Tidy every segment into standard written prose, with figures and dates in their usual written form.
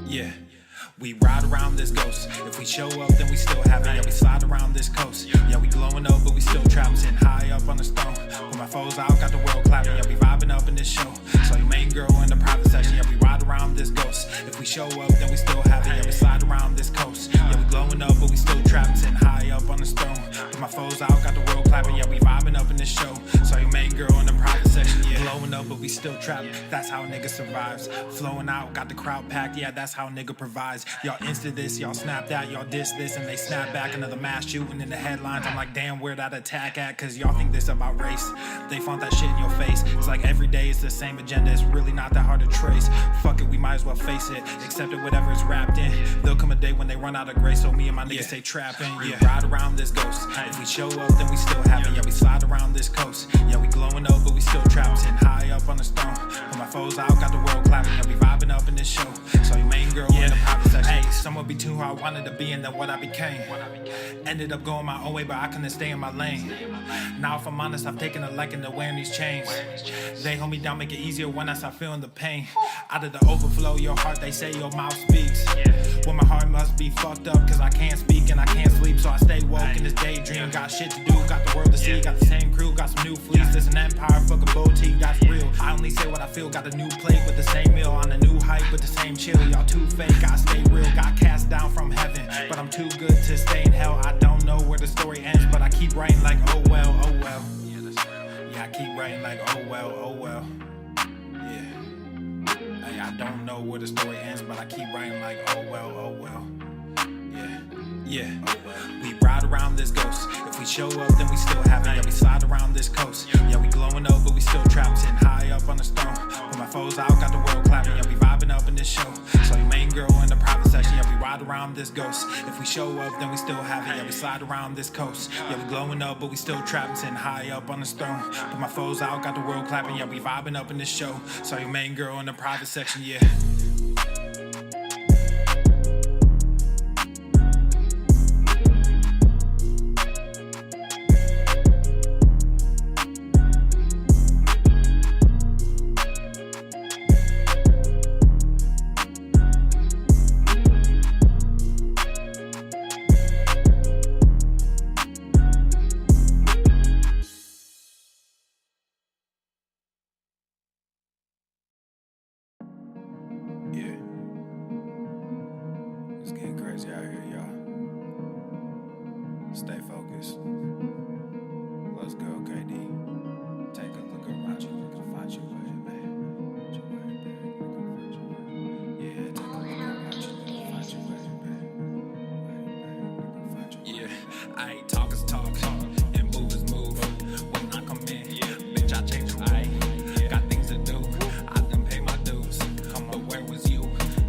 Yeah. We ride around this ghost. If we show up, then we still have it. Yeah, we slide around this coast. Yeah, we glowing up, but we still trapped. Sitting high up on the stone. When my foes out, got the world clapping. Yeah, we vibing up in this show. So your main girl in the private section. Yeah, we ride around this ghost. If we show up, then we still have it. Yeah, we slide around this coast. Yeah, we glowing up, but we still trapped. Sitting high up on the stone. When my foes out, got the world clapping. Yeah, we vibing up in this show. So your main girl in the private section. Yeah, glowing up, but we still trapped. That's how a nigga survives. Flowing out, got the crowd packed. Yeah, that's how a nigga provides. Y'all insta this, y'all snap that, y'all diss this, and they snap back. Another mass shooting in the headlines. I'm like, damn, where that attack at? Cause y'all think this about race. They flaunt that shit in your face. It's like every day it's the same agenda. It's really not that hard to trace. Fuck it, we might as well face it. Accept it, whatever it's wrapped in. There'll come a day when they run out of grace. So me and my niggas stay trapping. Yeah, ride around this ghost. If we show up, then we still have it. Yeah, we slide around this coast. Yeah, we glowing up, but we still trapped. Sitting high up on the stone. When my foes out, got the world clapping. Yeah, we vibing up in this show. So your main girl in the private section. Hey, somewhere between who I wanted to be and then what I became. Ended up going my own way, but I couldn't stay in my lane. Now if I'm honest, I've taken a liking to wearing these chains. They hold me down, make it easier when I start feeling the pain. Out of the overflow, your heart, they say your mouth speaks. Well, my heart must be fucked up, cause I can't speak and I can't sleep. So I stay woke in this daydream. Got shit to do, got the world to see. Got the same crew, got some new fleets. There's an empire, fuck a boutique, that's real. I only say what I feel, got a new plate with the same meal. On a new hype with the same chill. Y'all too fake, I stay real. Got cast down from heaven, but I'm too good to stay in hell. I don't know where the story ends, but I keep writing like, oh well, oh well. Yeah, I keep writing like, oh well, oh well. Yeah. Hey, I don't know where the story ends, but I keep writing like, oh well, oh well. Yeah, oh well. We ride around this ghost. If we show up, then we still have it. Yeah, we slide around this coast. Yeah, we glowing up, but we still trapped. Sitting high up on the stone. When my foes out, got the world clapping. Yeah, we vibing up in this show. So your main girl in the private section. Yeah, we ride around this ghost. If we show up, then we still have it. Yeah, we slide around this coast. Yeah, we glowing up, but we still trapped. Sitting high up on the stone. When my foes out, got the world clapping. Yeah, we vibing up in this show. So your main girl in the private section. Yeah. Yeah, it's getting crazy out here, y'all. Stay focused. Let's go, KD. Take a look around you, you can find your way, man. Yeah, take a look around you, you can find your way, man. Yeah, I ain't talk is talk, and move is move. When I come in, bitch, I change your way. Got things to do. I done pay my dues. But where was you?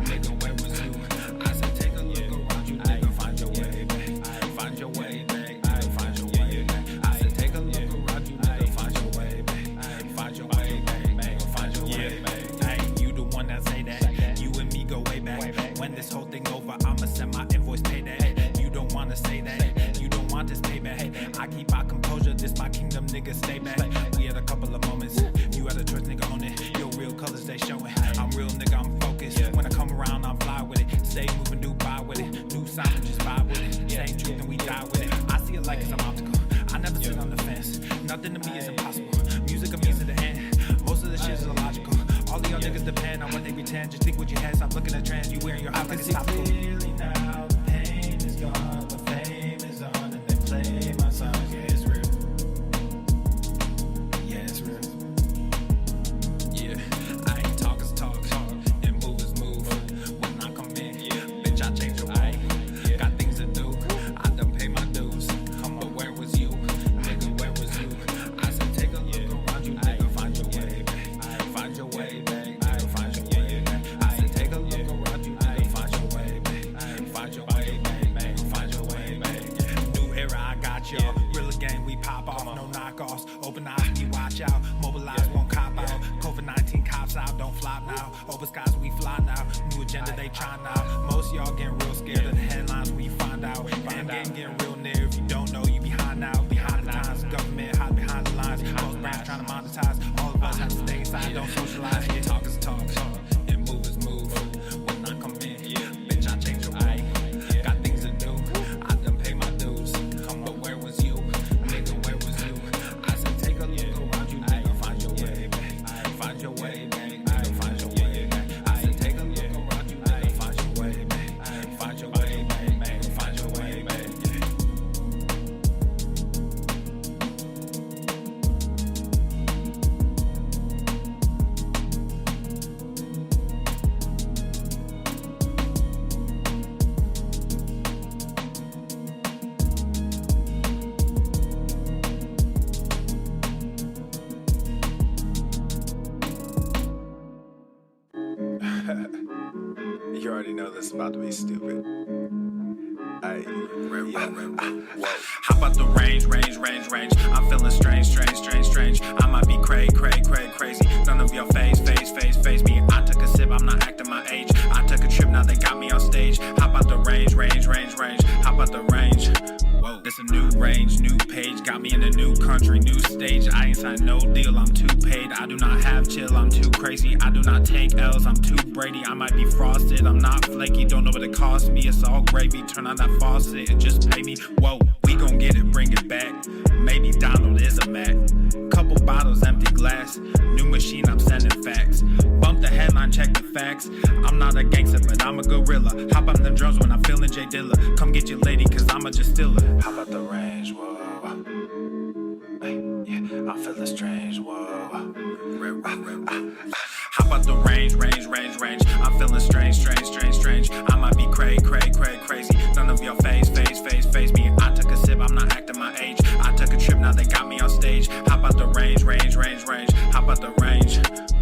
Nigga, where was you? I said take a look around you, nigga, find your way, babe. Find your way, babe. Find your way, babe. I said take a look around you, nigga, find your way, babe. Find your way, babe. Find your way, babe. Hey, you the one that say that. You and me go way back. When this whole thing over, I'ma send my invoice payday. You don't wanna say that. You don't want this payback. I keep my composure, this my kingdom, nigga, stay back. We had a couple of moments. You had a choice, nigga, own it. Your real colors, they showing. I'm real, nigga, I'm focused. When I come around, I'm fly with it. Stay moving, do buy with it. New sound, just vibe with it. Same truth and we die with it. I see it like it's an obstacle. I never sit on the fence. Nothing to me is impossible. Music of me to the end. Most of the shit is illogical. All of y'all niggas depend on what they pretend. Just think with your head, stop looking at trends. You wearing your eyes like it's topical. Clearly now, the pain is gone, the fame is on, and they play my song. Yeah, it's real. Yeah, it's real. Yeah, I ain't talk is talk, and move is move. When I come in, bitch, I change your way. Got things to do, I done pay my dues. But where was you? Nigga, where was you? I said take a look around you, nigga, find your way, babe. Find your way, babe. Find your way, babe. I said take a look around you, nigga, find your way, babe. Find your way, babe. Find your way, babe. New era, I got y'all. Real game, we pop off, no knockoffs. Open eyes, we watch out. Mobilize, won't cop out. COVID-19 cops out, don't flop now. Open skies, we fly now. New agenda, they try now. Most y'all getting real scared of the headlines we find out. End game getting real near. If you don't know, you behind now. Behind the times, government hide behind the lines. Most brands trying to monetize. All of us have to stay inside, don't socialize. Talk is talk, and move is move. When I come in, You already know this is about to be stupid. How about the range? I'm feeling strange. I might be crazy. None of your phase me. I took a sip, I'm not acting my age. I took a trip, now they got me on stage. How about the range? How about the range? Whoa, it's a new range, new page. Got me in a new country, new stage. I ain't signed no deal, I'm too paid. I do not have chill, I'm too crazy. I do not take L's, I'm too Brady. I might be frosted, I'm not flaky. Don't know what it cost me, it's all gravy. Turn on that faucet and just pay me. Whoa, we gon' get it, bring it back. Maybe Donald is a Mac. Couple bottles, empty glass. New machine, I'm sending facts. Bump the headline, check the facts. I'm not a gangster, but I'm a gorilla. Hop on the drums when I'm feeling J Dilla. Come get your lady, cause I'm a just stiller. How about the range, whoa? Hey, yeah, I'm feeling strange, whoa. How about the range? I'm feeling strange. I might be crazy. None of your phase me. I took a sip, I'm not acting my age. I took a trip, now they got me on stage. How about the range? How about the range?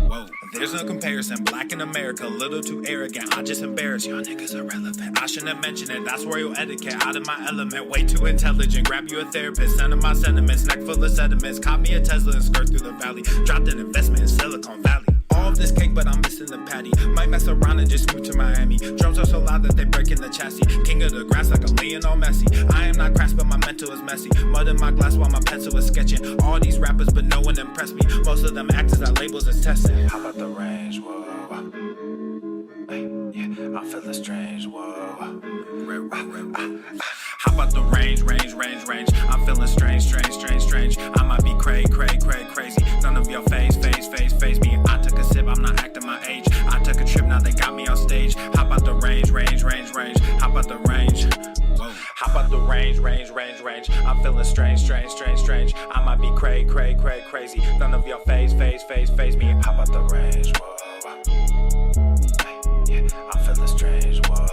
Whoa, there's no comparison. Black in America, a little too arrogant. I just embarrass y'all niggas irrelevant. I shouldn't mention it, that's royal etiquette. Out of my element, way too intelligent. Grab you a therapist, send him my sentiments. Neck full of sediments, caught me a Tesla and skirt through the valley. Dropped an investment in Silicon Valley. All of this cake, but I'm missing the patty. Might mess around and just move to Miami. Drums are so loud that they break in the chassis. King of the grass like a Lionel Messi. I am not crass, but my mental is messy. Mud in my glass while my pencil is sketching. All these rappers, but no one impressed me. Most of them actors got labels as testing. How about the range, whoa? Hey, yeah, I'm feeling strange, whoa. How about the range? I'm feeling strange. I might be crazy. None of your phase me. I took a sip, I'm not acting my age. I took a trip, now they got me on stage. How about the range? How about the range? Whoa. How about the range? I'm feeling strange. I might be crazy. None of your phase me. How about the range? Whoa. Yeah, I'm feeling strange. Whoa.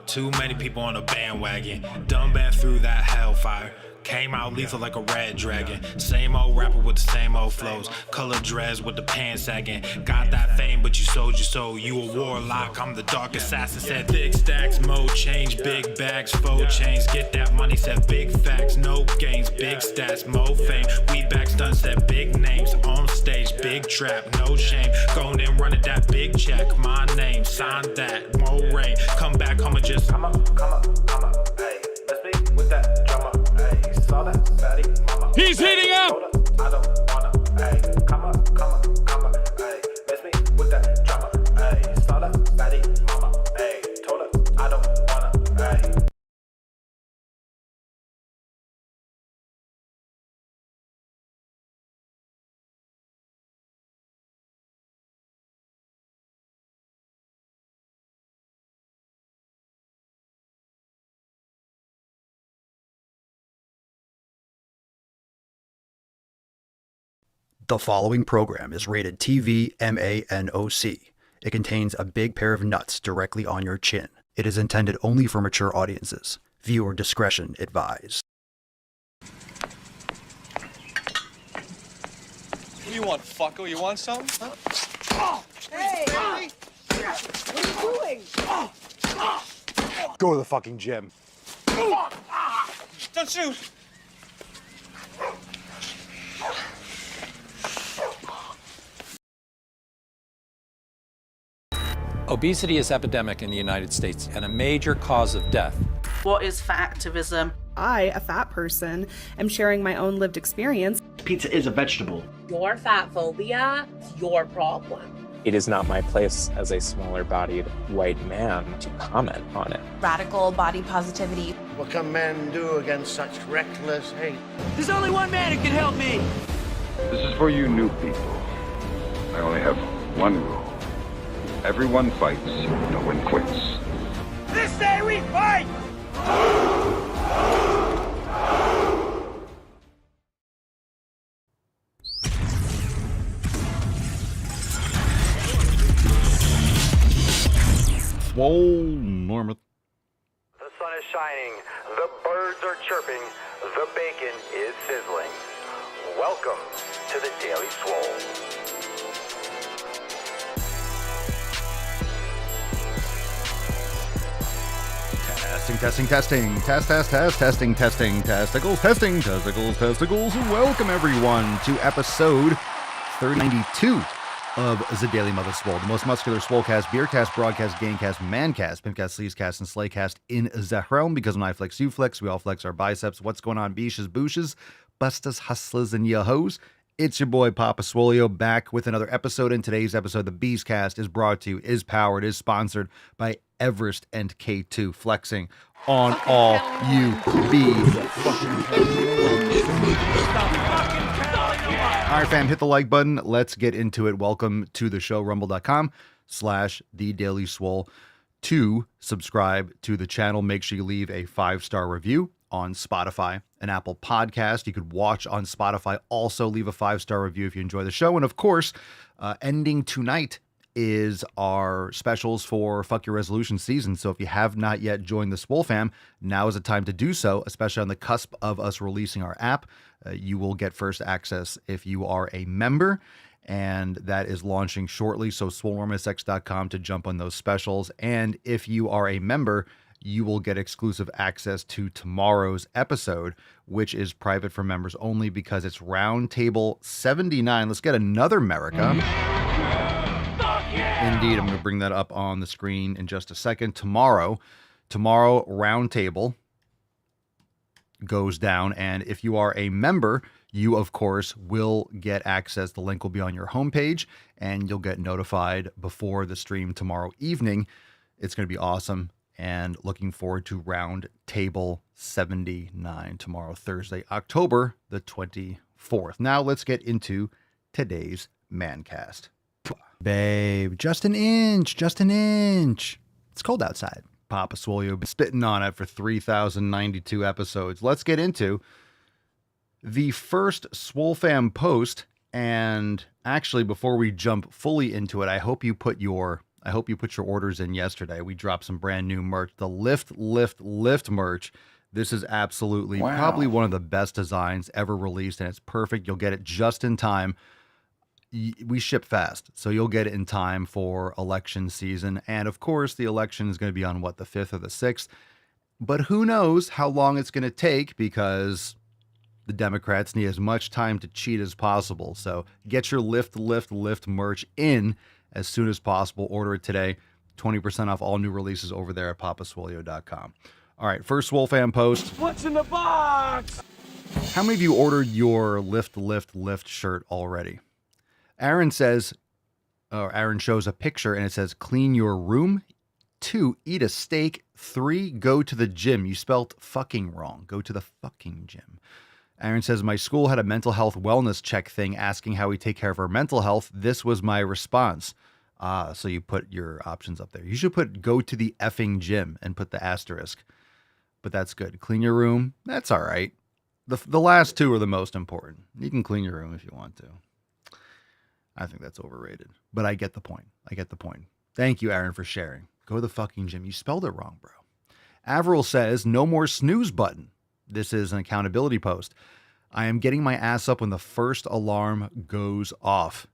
Too many people on a bandwagon. Done bad through that hellfire. Came out lethal like a red dragon. Same old rapper with the same old flows. Color dreads with the pants sagging. Got that fame, but you sold your soul. You a warlock, I'm the dark assassin. Said thick stacks, mo change. Big bags, faux chains. Get that money, said big facts, no gains. Big stats, mo fame. We back done said big names. On stage, big trap, no shame. Going in, running that big check. My name, sign that, more rain. Come back home and just come up, hey. Let's be with that drama, hey. Saw that fatty mama. He's hitting up. I don't wanna, hey. Come up, hey. Let's be with that drama, hey. Saw that fatty mama, hey. Told her I don't wanna, hey. The following program is rated TV MANOC. It contains a big pair of nuts directly on your chin. It is intended only for mature audiences. Viewer discretion advised. What do you want, fucko? You want something? Huh? Hey! What are you doing? Go to the fucking gym. Don't shoot! Obesity is epidemic in the United States and a major cause of death. What is fat activism? I, a fat person, am sharing my own lived experience. Pizza is a vegetable. Your fat phobia is your problem. It is not my place as a smaller-bodied white man to comment on it. Radical body positivity. What can men do against such reckless hate? There's only one man who can help me. This is for you new people. I only have one rule. Everyone fights, no one quits. This day we fight! Swole Norma. The sun is shining, the birds are chirping, the bacon is sizzling. Welcome to the Daily Swole. Testing. Testicles. Welcome everyone to episode 392 of the Daily Mother Swole, the most muscular swolecast, beercast, broadcast, gamecast, mancast, pimpcast, sleazecast, and slaycast in the realm. Because when I flex, you flex, we all flex our biceps. What's going on, beaches, booshes, bustas, hustlers, and yo-hos? It's your boy Papa Swolio back with another episode. In today's episode, the Beastcast is brought to you, is powered, is sponsored by Everest and K2, flexing on all you bees. All right, fam, hit the like button. Let's get into it. Welcome to the show, rumble.com/TheDailySwole. To subscribe to the channel, make sure you leave a 5-star review on Spotify and Apple Podcast. You could watch on Spotify. Also leave a 5-star review if you enjoy the show. And of course, ending tonight is our specials for Fuck Your Resolution season. So if you have not yet joined the Swole fam, now is the time to do so, especially on the cusp of us releasing our app. You will get first access if you are a member, and that is launching shortly. So swolenormousx.com to jump on those specials. And if you are a member, you will get exclusive access to tomorrow's episode, which is private for members only because it's Roundtable 79. Let's get another America. Indeed, I'm going to bring that up on the screen in just a second. Tomorrow, Roundtable goes down, and if you are a member, you of course will get access. The link will be on your homepage, and you'll get notified before the stream tomorrow evening. It's going to be awesome, and looking forward to Round Table 79 tomorrow, Thursday, October the 24th. Now let's get into today's Mancast. Babe, just an inch. It's cold outside. Papa Swolio been spitting on it for 3,092 episodes. Let's get into the first Swole fam post. And actually, before we jump fully into it, I hope you put your orders in yesterday. We dropped some brand new merch, the Lift merch. This is absolutely probably one of the best designs ever released, and it's perfect. You'll get it just in time. We ship fast, so you'll get it in time for election season. And of course, the election is going to be on the 5th or the 6th. But who knows how long it's going to take, because the Democrats need as much time to cheat as possible. So get your Lift merch in as soon as possible. Order it today. 20% off all new releases over there at papaswolio.com. All right, first Swole fan post. What's in the box? How many of you ordered your Lift shirt already? Aaron shows a picture and it says, clean your room. 2, eat a steak. 3, go to the gym. You spelt fucking wrong. Go to the fucking gym. Aaron says, my school had a mental health wellness check thing asking how we take care of our mental health. This was my response. So you put your options up there. You should put go to the effing gym and put the asterisk. But that's good. Clean your room. That's all right. The last 2 are the most important. You can clean your room if you want to. I think that's overrated, but I get the point. Thank you, Aaron, for sharing. Go to the fucking gym. You spelled it wrong, bro. Avril says, no more snooze button. This is an accountability post. I am getting my ass up when the first alarm goes off.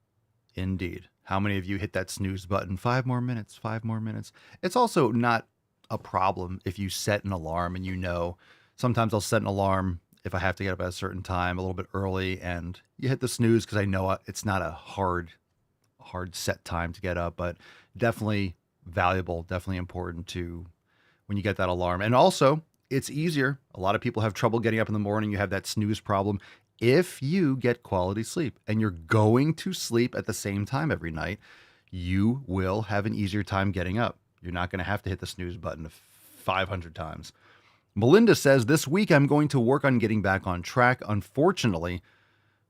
Indeed. How many of you hit that snooze button? 5 more minutes. It's also not a problem if you set an alarm and you know. Sometimes I'll set an alarm if I have to get up at a certain time, a little bit early, and you hit the snooze because I know it's not a hard set time to get up, but definitely valuable, definitely important to when you get that alarm. And also, it's easier. A lot of people have trouble getting up in the morning. You have that snooze problem. If you get quality sleep and you're going to sleep at the same time every night, you will have an easier time getting up. You're not going to have to hit the snooze button 500 times. Melinda says, this week I'm going to work on getting back on track. Unfortunately,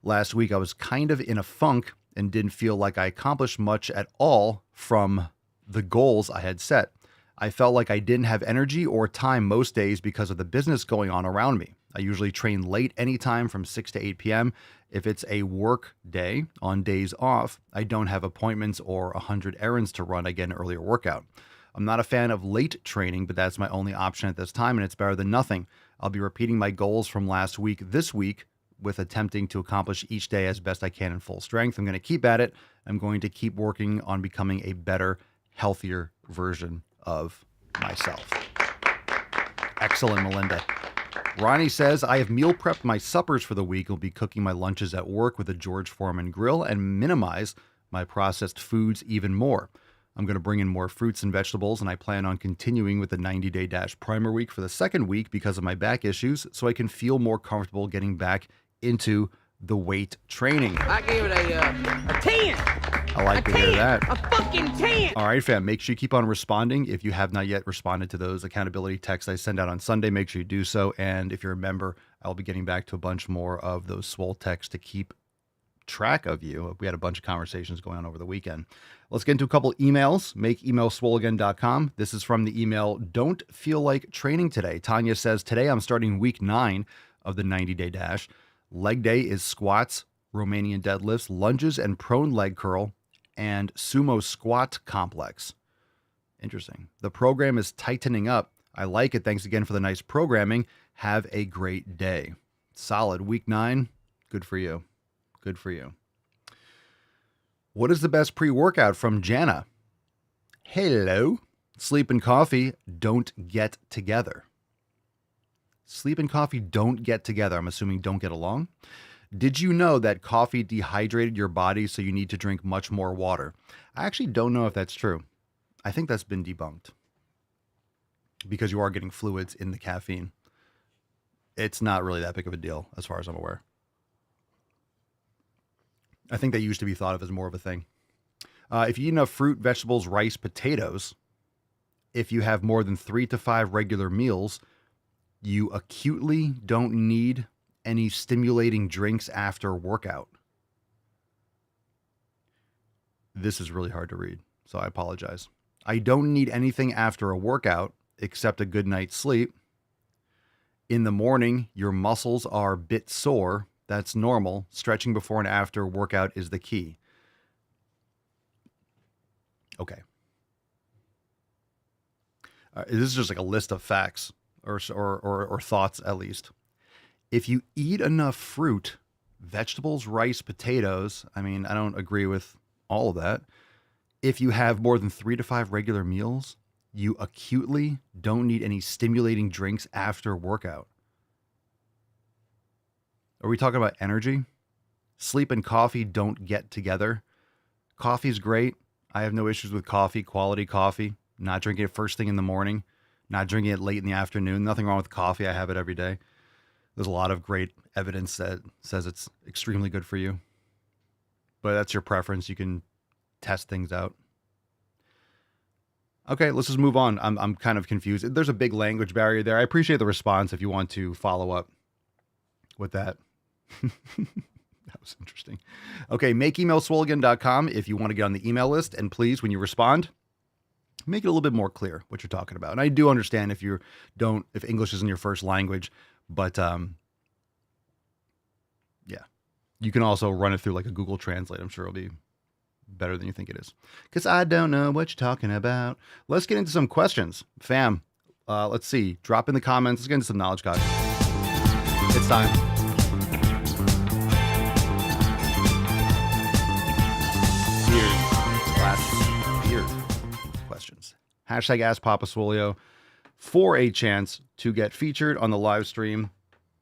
last week I was kind of in a funk and didn't feel like I accomplished much at all from the goals I had set. I felt like I didn't have energy or time most days because of the business going on around me. I usually train late anytime from 6 to 8 p.m. If it's a work day, on days off, I don't have appointments or 100 errands to run. I get an earlier workout. I'm not a fan of late training, but that's my only option at this time, and it's better than nothing. I'll be repeating my goals from last week this week with attempting to accomplish each day as best I can in full strength. I'm going to keep at it. I'm going to keep working on becoming a better, healthier version of myself. Excellent, Melinda. Ronnie says, I have meal prepped my suppers for the week. I'll be cooking my lunches at work with a George Foreman grill and minimize my processed foods even more. I'm going to bring in more fruits and vegetables, and I plan on continuing with the 90-day Dash Primer week for the second week because of my back issues, so I can feel more comfortable getting back into the weight training. I gave it a 10. I like to hear that. A fucking 10. All right, fam, make sure you keep on responding. If you have not yet responded to those accountability texts I send out on Sunday, make sure you do so. And if you're a member, I'll be getting back to a bunch more of those swole texts to keep track of you. We had a bunch of conversations going on over the weekend. Let's get into a couple emails. Make email swoleagain.com. This is from the email, don't feel like training today. Tanya says, today I'm starting week 9 of the 90-day dash. Leg day is squats, Romanian deadlifts, lunges and prone leg curl, and sumo squat complex. Interesting. The program is tightening up. I like it. Thanks again for the nice programming. Have a great day. Solid. Week 9. Good for you. Good for you. What is the best pre-workout from Jana? Hello. Sleep and coffee don't get together. Sleep and coffee don't get together. I'm assuming don't get along. Did you know that coffee dehydrated your body, so you need to drink much more water? I actually don't know if that's true. I think that's been debunked because you are getting fluids in the caffeine. It's not really that big of a deal as far as I'm aware. I think that used to be thought of as more of a thing. If you eat enough fruit, vegetables, rice, potatoes, if you have more than 3 to 5 regular meals, you acutely don't need any stimulating drinks after workout. This is really hard to read, so I apologize. I don't need anything after a workout except a good night's sleep. In the morning, your muscles are a bit sore. That's normal. Stretching before and after workout is the key. Okay. This is just like a list of facts or thoughts at least. If you eat enough fruit, vegetables, rice, potatoes, I mean, I don't agree with all of that. If you have more than 3 to 5 regular meals, you acutely don't need any stimulating drinks after workout. Are we talking about energy? Sleep and coffee don't get together. Coffee's great. I have no issues with coffee, quality coffee. Not drinking it first thing in the morning, not drinking it late in the afternoon. Nothing wrong with coffee. I have it every day. There's a lot of great evidence that says it's extremely good for you. But that's your preference. You can test things out. Okay, let's just move on. I'm kind of confused. There's a big language barrier there. I appreciate the response if you want to follow up with that. That was interesting. Okay, make email swoleagain.com if you want to get on the email list. And please, when you respond, make it a little bit more clear what you're talking about. And I do understand if English isn't your first language, but yeah, you can also run it through like a Google Translate. I'm sure it'll be better than you think it is. Because I don't know what you're talking about. Let's get into some questions. Fam, let's see. Drop in the comments. Let's get into some knowledge, guys. It's time. Beard questions. Hashtag Ask Papa Swolio for a chance to get featured on the live stream.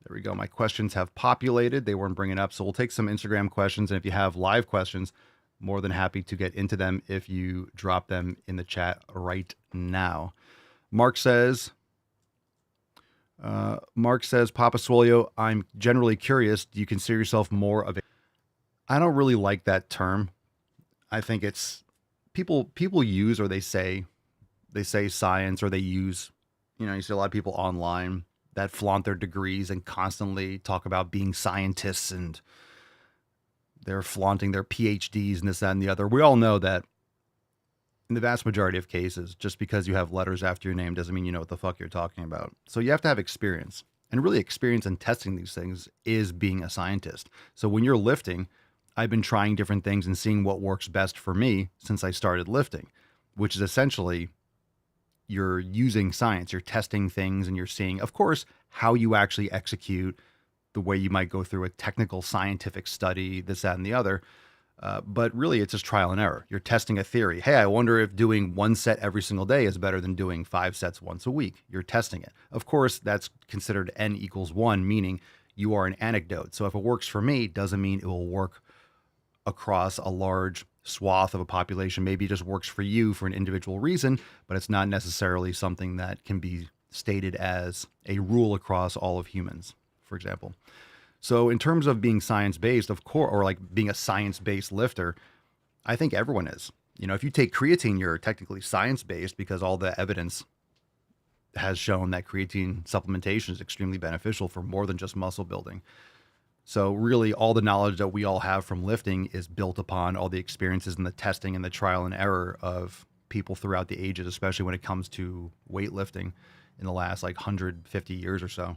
There we go. My questions have populated. They weren't bringing up. So we'll take some Instagram questions. And if you have live questions, more than happy to get into them if you drop them in the chat right now. Mark says, Papa Swolio, I'm generally curious. Do you consider yourself more of a... I don't really like that term. I think people use, or they say science, or they use, you see a lot of people online that flaunt their degrees and constantly talk about being scientists, and they're flaunting their PhDs and this, that, and the other. We all know that in the vast majority of cases, just because you have letters after your name doesn't mean you know what the fuck you're talking about. So you have to have experience. And really, experience in testing these things is being a scientist. So when you're lifting, I've been trying different things and seeing what works best for me since I started lifting, which is essentially you're using science, you're testing things, and you're seeing, of course, how you actually execute, the way you might go through a technical scientific study, this, that, and the other. But really, it's just trial and error. You're testing a theory. Hey, I wonder if doing one set every single day is better than doing 5 sets once a week. You're testing it. Of course, that's considered N equals 1, meaning you are an anecdote. So if it works for me, doesn't mean it will work across a large swath of a population. Maybe it just works for you for an individual reason, but it's not necessarily something that can be stated as a rule across all of humans, for example. So in terms of being science-based, of course, or like being a science-based lifter, I think everyone is. If you take creatine, you're technically science-based because all the evidence has shown that creatine supplementation is extremely beneficial for more than just muscle building. So really, all the knowledge that we all have from lifting is built upon all the experiences and the testing and the trial and error of people throughout the ages, especially when it comes to weightlifting in the last 150 years or so.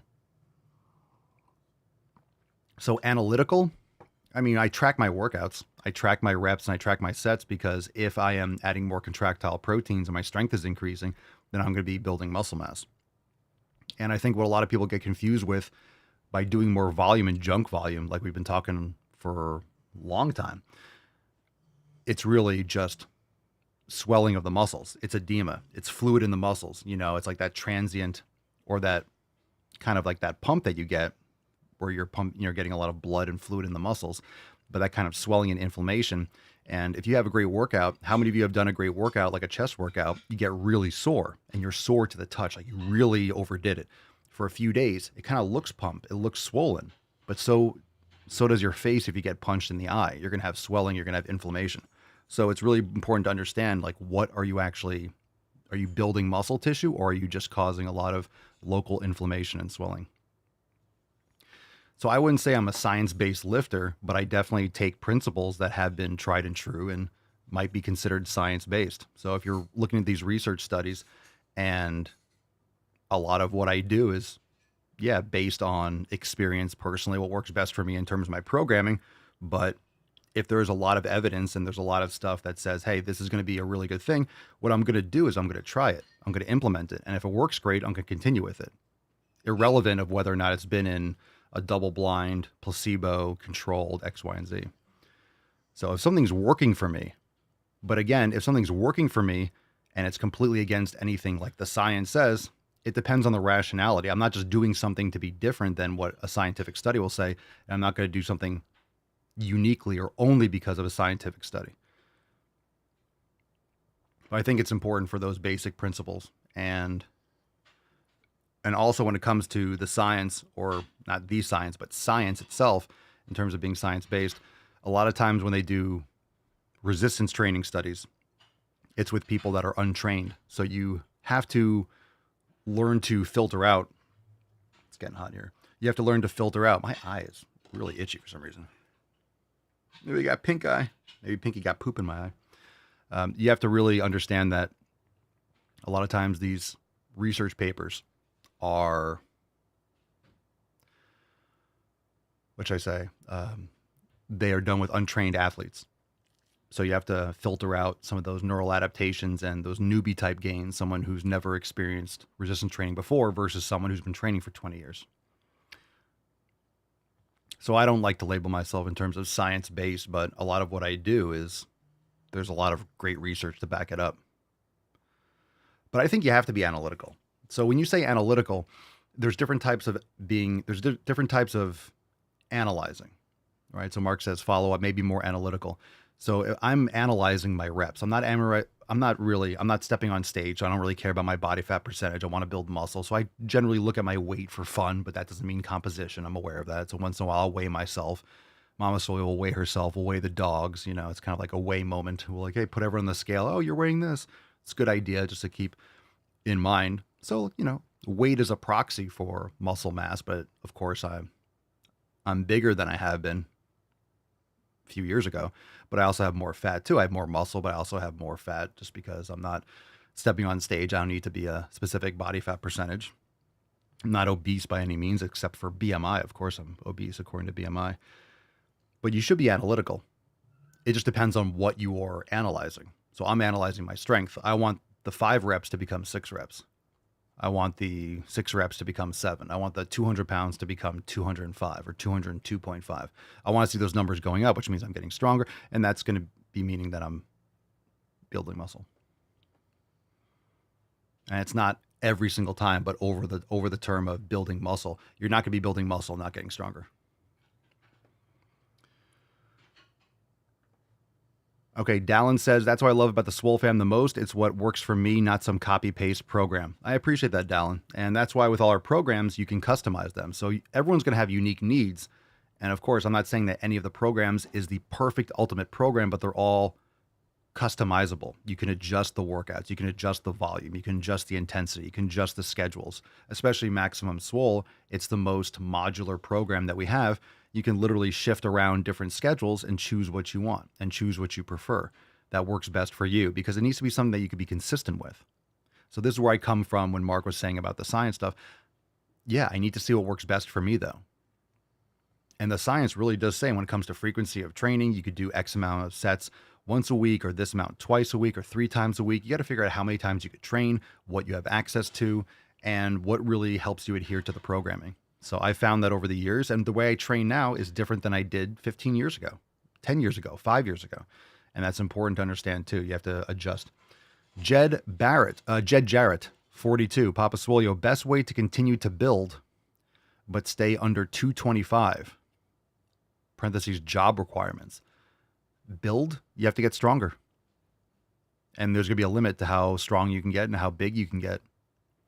So analytical, I track my workouts, I track my reps, and I track my sets, because if I am adding more contractile proteins and my strength is increasing, then I'm going to be building muscle mass. And I think what a lot of people get confused with by doing more volume and junk volume, like we've been talking for a long time, it's really just swelling of the muscles. It's edema. It's fluid in the muscles. It's like that transient, or that kind of like that pump that you get where you're getting a lot of blood and fluid in the muscles, but that kind of swelling and inflammation. And if you have a great workout, how many of you have done a great workout, like a chest workout, you get really sore, and you're sore to the touch, like you really overdid it. For a few days, it kind of looks pumped, it looks swollen, but so does your face. If you get punched in the eye, you're going to have swelling, you're going to have inflammation. So it's really important to understand, what are you building muscle tissue, or are you just causing a lot of local inflammation and swelling? So I wouldn't say I'm a science-based lifter, but I definitely take principles that have been tried and true and might be considered science-based. So if you're looking at these research studies, and a lot of what I do is, based on experience personally, what works best for me in terms of my programming. But if there's a lot of evidence and there's a lot of stuff that says, hey, this is going to be a really good thing, what I'm going to do is I'm going to try it. I'm going to implement it. And if it works great, I'm going to continue with it, irrelevant of whether or not it's been in a double-blind, placebo-controlled X, Y, and Z. So if something's working for me, but again, if something's working for me and it's completely against anything like the science says, it depends on the rationality. I'm not just doing something to be different than what a scientific study will say, and I'm not going to do something uniquely or only because of a scientific study. But I think it's important for those basic principles. And also when it comes to the science, or not the science, but science itself, in terms of being science-based, a lot of times when they do resistance training studies, it's with people that are untrained. So you have to learn to filter out. It's getting hot here. You have to learn to filter out. My eye is really itchy for some reason. Maybe I got pink eye. Maybe Pinky got poop in my eye. You have to really understand that a lot of times these research papers are, they are done with untrained athletes. So you have to filter out some of those neural adaptations and those newbie type gains, someone who's never experienced resistance training before versus someone who's been training for 20 years. So I don't like to label myself in terms of science-based, but a lot of what I do is there's a lot of great research to back it up. But I think you have to be analytical. So when you say analytical, there's different types of different types of analyzing, right? So Mark says follow up, maybe more analytical. So I'm analyzing my reps. I'm not stepping on stage. So I don't really care about my body fat percentage. I want to build muscle. So I generally look at my weight for fun, but that doesn't mean composition. I'm aware of that. So once in a while I'll weigh myself. Mama Soy will weigh herself, will weigh the dogs. You know, it's kind of like a weigh moment. We'll like, hey, put everyone on the scale. Oh, you're weighing this. It's a good idea just to keep in mind. So, you know, weight is a proxy for muscle mass, but of course I'm bigger than I have been a few years ago, but I also have more fat too. I have more muscle, but I also have more fat just because I'm not stepping on stage. I don't need to be a specific body fat percentage. I'm not obese by any means, except for BMI. Of course, I'm obese according to BMI. But you should be analytical. It just depends on what you are analyzing. So I'm analyzing my strength. I want the 5 reps to become 6 reps. I want the 6 reps to become 7. I want the 200 pounds to become 205 or 202.5. I want to see those numbers going up, which means I'm getting stronger. And that's going to be meaning that I'm building muscle. And it's not every single time, but over the term of building muscle, you're not going to be building muscle, not getting stronger. Okay, Dallin says, that's what I love about the Swole fam the most. It's what works for me, not some copy-paste program. I appreciate that, Dallin. And that's why with all our programs, you can customize them. So everyone's going to have unique needs. And of course, I'm not saying that any of the programs is the perfect ultimate program, but they're all customizable. You can adjust the workouts. You can adjust the volume. You can adjust the intensity. You can adjust the schedules. Especially Maximum Swole, it's the most modular program that we have. You can literally shift around different schedules and choose what you want and choose what you prefer. That works best for you because it needs to be something that you can be consistent with. So this is where I come from when Mark was saying about the science stuff. Yeah, I need to see what works best for me though. And the science really does say when it comes to frequency of training, you could do X amount of sets once a week or this amount twice a week or 3 times a week. You got to figure out how many times you could train, what you have access to, and what really helps you adhere to the programming. So I found that over the years, and the way I train now is different than I did 15 years ago, 10 years ago, 5 years ago. And that's important to understand too. You have to adjust. Jed Jarrett, 42, Papa Swolio, best way to continue to build, but stay under 225. Parentheses, job requirements. Build, you have to get stronger. And there's going to be a limit to how strong you can get and how big you can get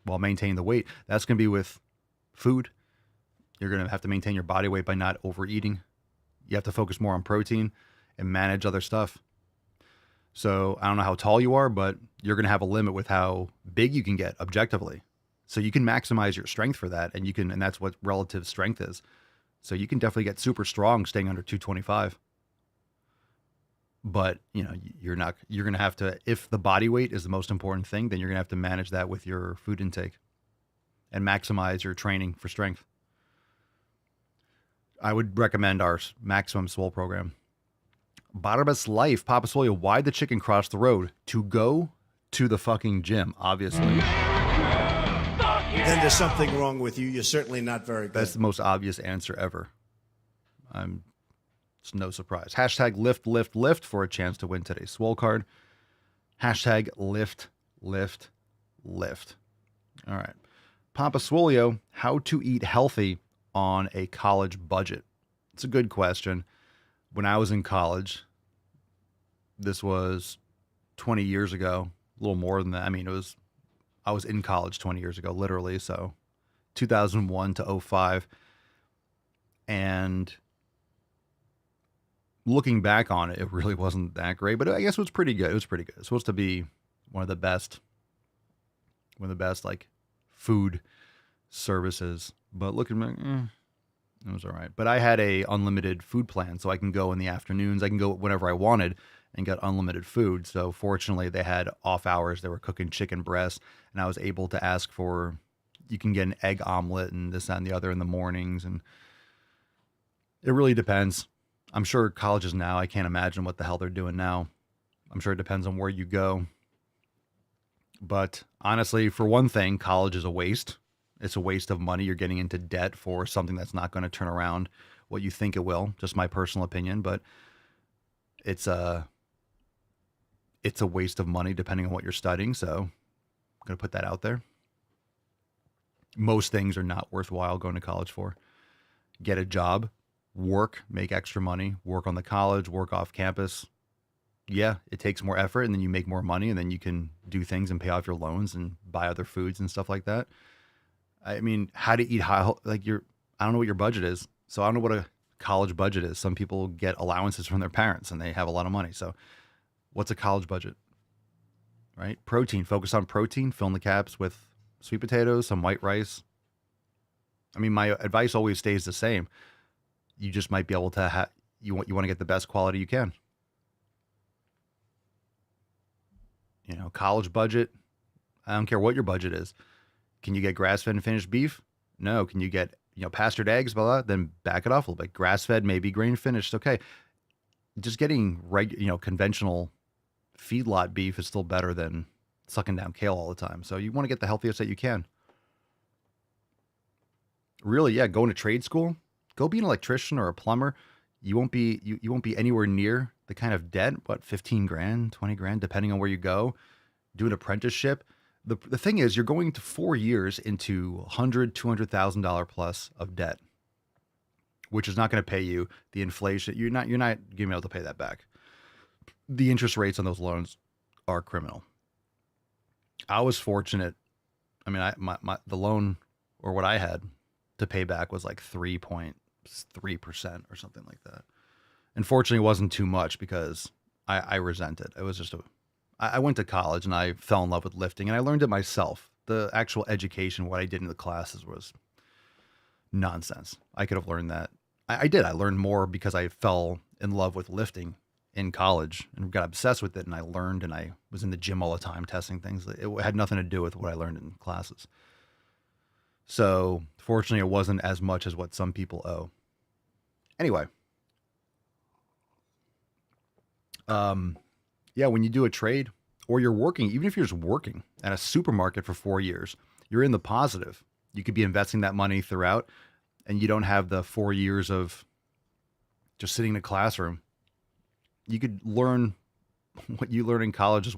while maintaining the weight. That's going to be with food. You're going to have to maintain your body weight by not overeating. You have to focus more on protein and manage other stuff. So I don't know how tall you are, but you're going to have a limit with how big you can get objectively. So you can maximize your strength for that. And that's what relative strength is. So you can definitely get super strong staying under 225. But, you know, you're going to have to, if the body weight is the most important thing, then you're going to have to manage that with your food intake and maximize your training for strength. I would recommend our Maximum Swole program. Barnabas Life, Papa Swolio, why'd the chicken cross the road? To go to the fucking gym, obviously. Then there's something wrong with you. You're certainly not very good. That's the most obvious answer ever. It's no surprise. Hashtag lift, lift, lift for a chance to win today's Swole card. Hashtag lift, lift, lift. All right. Papa Swolio, how to eat healthy on a college budget? It's a good question. When I was in college, this was 20 years ago, a little more than that. I mean, I was in college 20 years ago, literally. So 2001 to 05. And looking back on it, it really wasn't that great, but I guess it was pretty good. It was pretty good. It's supposed to be one of the best like food services, but looking back, it was all right. But I had a unlimited food plan, so I can go in the afternoons. I can go whenever I wanted and get unlimited food. So fortunately, they had off hours. They were cooking chicken breast, and I was able to ask for, you can get an egg omelet and this, that, and the other in the mornings. And it really depends. I'm sure colleges now, I can't imagine what the hell they're doing now. I'm sure it depends on where you go. But honestly, for one thing, college is a waste. It's a waste of money. You're getting into debt for something that's not going to turn around what you think it will. Just my personal opinion, but it's a waste of money depending on what you're studying. So I'm going to put that out there. Most things are not worthwhile going to college for. Get a job, work, make extra money, work on the college, work off campus. Yeah, it takes more effort, and then you make more money, and then you can do things and pay off your loans and buy other foods and stuff like that. I mean, how to eat high, like I don't know what your budget is. So I don't know what a college budget is. Some people get allowances from their parents and they have a lot of money. So what's a college budget, right? Protein, focus on protein, fill in the gaps with sweet potatoes, some white rice. I mean, my advice always stays the same. You just might be able to you want to get the best quality you can. You know, college budget, I don't care what your budget is. Can you get grass-fed and finished beef? No. Can you get, pastured eggs, blah, blah, then back it off a little bit. Grass-fed, maybe grain finished. Okay. Just getting conventional feedlot beef is still better than sucking down kale all the time. So you want to get the healthiest that you can. Really, yeah, going to trade school, go be an electrician or a plumber. You won't be you won't be anywhere near the kind of debt, 15 grand, 20 grand, depending on where you go. Do an apprenticeship. The thing is, you're going to 4 years into $200,000 plus of debt, which is not going to pay you the inflation. You're not going to be able to pay that back. The interest rates on those loans are criminal. I was fortunate. I mean, the loan or what I had to pay back was like 3.3% or something like that. Unfortunately, it wasn't too much because I resent it. It was just I went to college and I fell in love with lifting and I learned it myself. The actual education, what I did in the classes was nonsense. I could have learned that. I did. I learned more because I fell in love with lifting in college and got obsessed with it. And I learned and I was in the gym all the time testing things. It had nothing to do with what I learned in classes. So fortunately, it wasn't as much as what some people owe. Anyway. Yeah, when you do a trade or you're working, even if you're just working at a supermarket for 4 years, you're in the positive. You could be investing that money throughout and you don't have the 4 years of just sitting in a classroom. You could learn what you learn in college is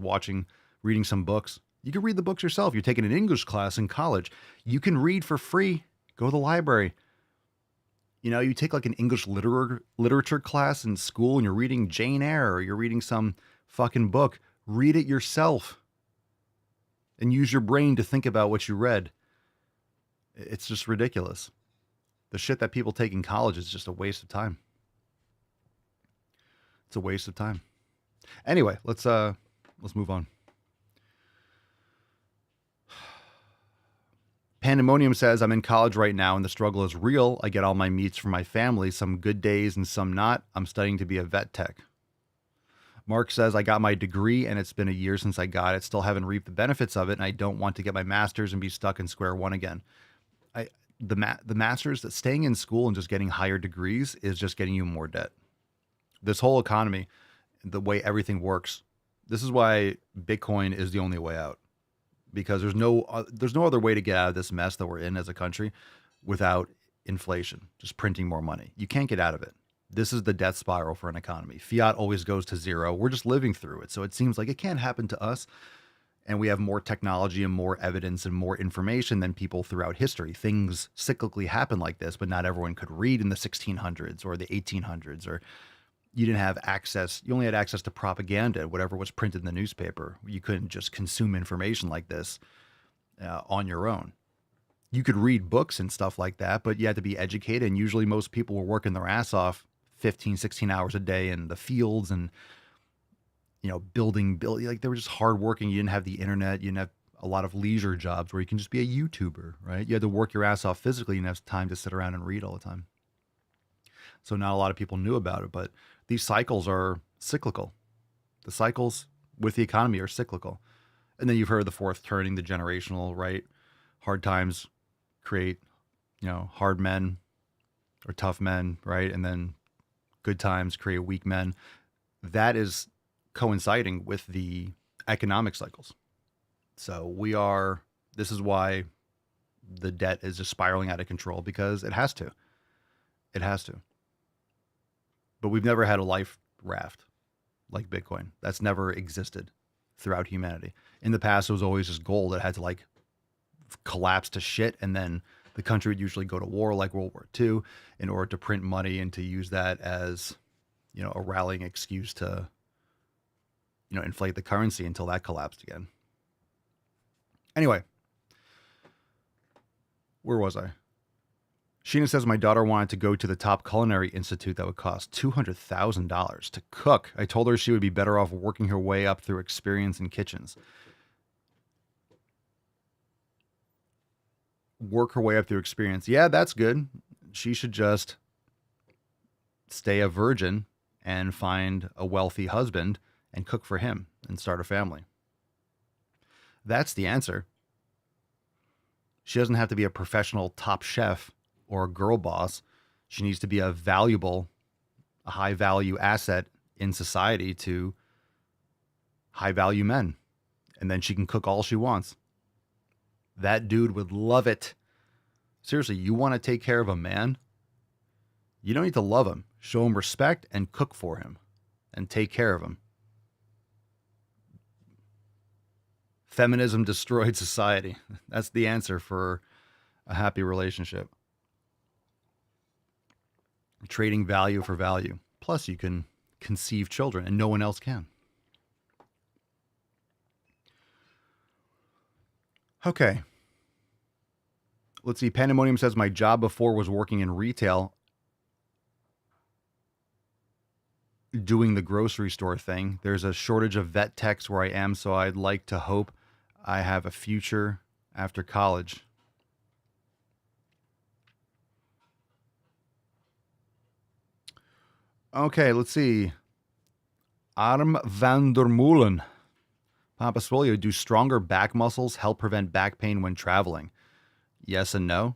reading some books. You can read the books yourself. You're taking an English class in college. You can read for free. Go to the library. You take like an English literature class in school and you're reading Jane Eyre or you're reading some fucking book. Read it yourself and use your brain to think about what you read. It's just ridiculous. The shit that people take in college is just a waste of time. It's a waste of time. Anyway, let's move on. Pandemonium says, I'm in college right now and the struggle is real. I get all my meats from my family, some good days and some not. I'm studying to be a vet tech. Mark says, I got my degree and it's been a year since I got it. Still haven't reaped the benefits of it. And I don't want to get my master's and be stuck in square one again. The master's, that staying in school and just getting higher degrees is just getting you more debt. This whole economy, the way everything works, this is why Bitcoin is the only way out. Because there's no other way to get out of this mess that we're in as a country without inflation, just printing more money. You can't get out of it. This is the death spiral for an economy. Fiat always goes to zero. We're just living through it. So it seems like it can't happen to us. And we have more technology and more evidence and more information than people throughout history. Things cyclically happen like this, but not everyone could read in the 1600s or the 1800s, or you didn't have access. You only had access to propaganda, whatever was printed in the newspaper. You couldn't just consume information like this on your own. You could read books and stuff like that, but you had to be educated. And usually most people were working their ass off 15, 16 hours a day in the fields and, building, like they were just hardworking. You didn't have the internet. You didn't have a lot of leisure jobs where you can just be a YouTuber, right? You had to work your ass off physically. You didn't have time to sit around and read all the time. So not a lot of people knew about it, but these cycles are cyclical. The cycles with the economy are cyclical. And then you've heard the fourth turning, the generational, right? Hard times create, hard men or tough men, right? And then good times create weak men. That is coinciding with the economic cycles. So this is why the debt is just spiraling out of control, because it has to. It has to. But we've never had a life raft like Bitcoin. That's never existed throughout humanity. In the past, it was always just gold that had to collapse to shit. And then the country would usually go to war like World War II in order to print money and to use that as, a rallying excuse to, inflate the currency until that collapsed again. Anyway, where was I? Sheena says, my daughter wanted to go to the top culinary institute that would cost $200,000 to cook. I told her she would be better off working her way up through experience in kitchens. Work her way up through experience. Yeah, that's good. She should just stay a virgin and find a wealthy husband and cook for him and start a family. That's the answer. She doesn't have to be a professional top chef or a girl boss. She needs to be a high value asset in society to high value men. And then she can cook all she wants. That dude would love it. Seriously, you want to take care of a man? You don't need to love him. Show him respect and cook for him and take care of him. Feminism destroyed society. That's the answer for a happy relationship. Trading value for value. Plus, you can conceive children and no one else can. Okay. Let's see. Pandemonium says, my job before was working in retail, doing the grocery store thing. There's a shortage of vet techs where I am, so I'd like to hope I have a future after college. Okay, let's see. Arm van der Molen. Papa Swolio, do stronger back muscles help prevent back pain when traveling? Yes and no.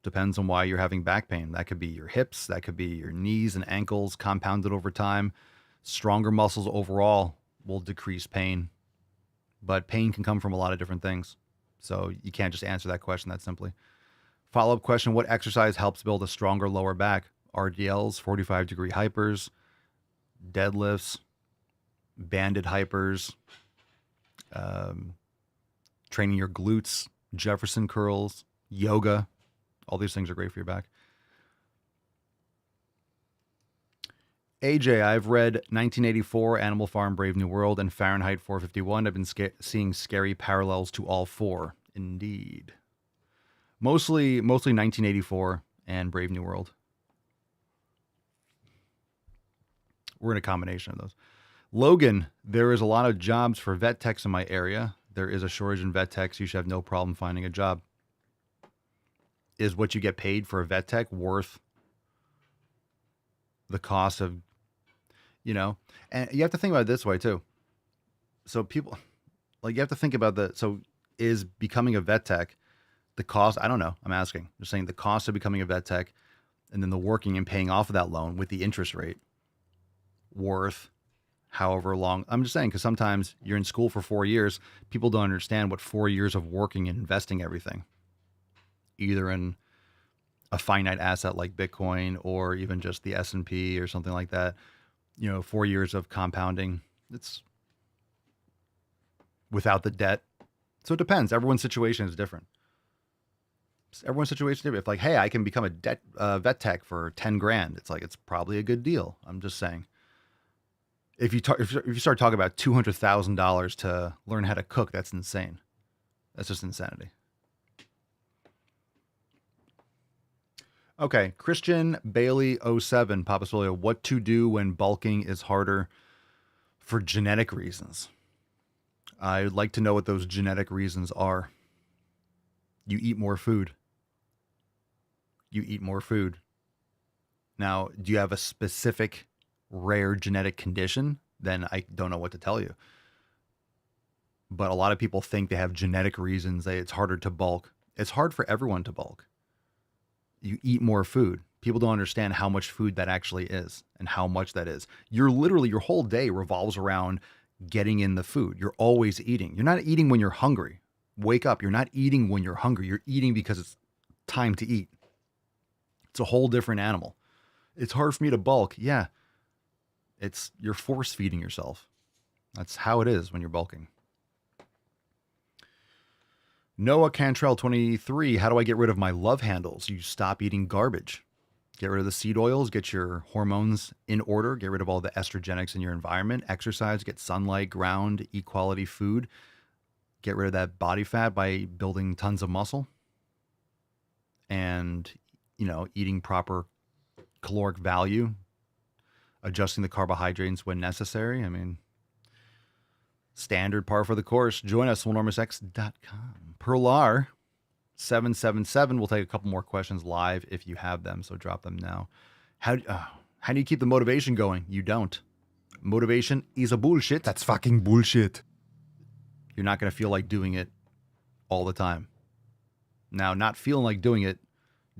Depends on why you're having back pain. That could be your hips. That could be your knees and ankles compounded over time. Stronger muscles overall will decrease pain. But pain can come from a lot of different things. So you can't just answer that question that simply. Follow-up question, what exercise helps build a stronger lower back? RDLs, 45-degree hypers, deadlifts, banded hypers, training your glutes, Jefferson curls, yoga. All these things are great for your back. AJ, I've read 1984, Animal Farm, Brave New World, and Fahrenheit 451. I've been seeing scary parallels to all four. Indeed. Mostly 1984 and Brave New World. We're in a combination of those. Logan, there is a lot of jobs for vet techs in my area. There is a shortage in vet techs. You should have no problem finding a job. Is what you get paid for a vet tech worth the cost of, and you have to think about it this way too. So people, you have to think about is becoming a vet tech, the cost, I don't know, I'm asking, just saying the cost of becoming a vet tech and then the working and paying off of that loan with the interest rate worth however long. I'm just saying, because sometimes you're in school for 4 years, people don't understand what 4 years of working and investing everything, either in a finite asset like Bitcoin or even just the S&P or something like that. 4 years of compounding. It's without the debt. So it depends. Everyone's situation is different. If hey, I can become a vet tech for 10 grand, it's probably a good deal. I'm just saying. If you start talking about $200,000 to learn how to cook, that's insane. That's just insanity. Okay, Christian Bailey 07, Papa Swolio, what to do when bulking is harder for genetic reasons? I'd like to know what those genetic reasons are. You eat more food. Now, do you have a specific rare genetic condition? Then I don't know what to tell you. But a lot of people think they have genetic reasons that it's harder to bulk. It's hard for everyone to bulk. You eat more food. People don't understand how much food that actually is and how much that is. Your whole day revolves around getting in the food. You're always eating. You're not eating when you're hungry. Wake up. You're not eating when you're hungry. You're eating because it's time to eat. It's a whole different animal. It's hard for me to bulk. Yeah. You're force feeding yourself. That's how it is when you're bulking. Noah Cantrell 23, how do I get rid of my love handles? You stop eating garbage. Get rid of the seed oils, get your hormones in order, get rid of all the estrogenics in your environment, exercise, get sunlight, ground, eat quality food, get rid of that body fat by building tons of muscle, and eating proper caloric value, adjusting the carbohydrates when necessary. I mean, standard par for the course. Join us, swolenormousx.com. Perlar 777. We'll take a couple more questions live if you have them, so drop them now. How do you keep the motivation going? You don't. Motivation is a bullshit. That's fucking bullshit. You're not going to feel like doing it all the time. Now, not feeling like doing it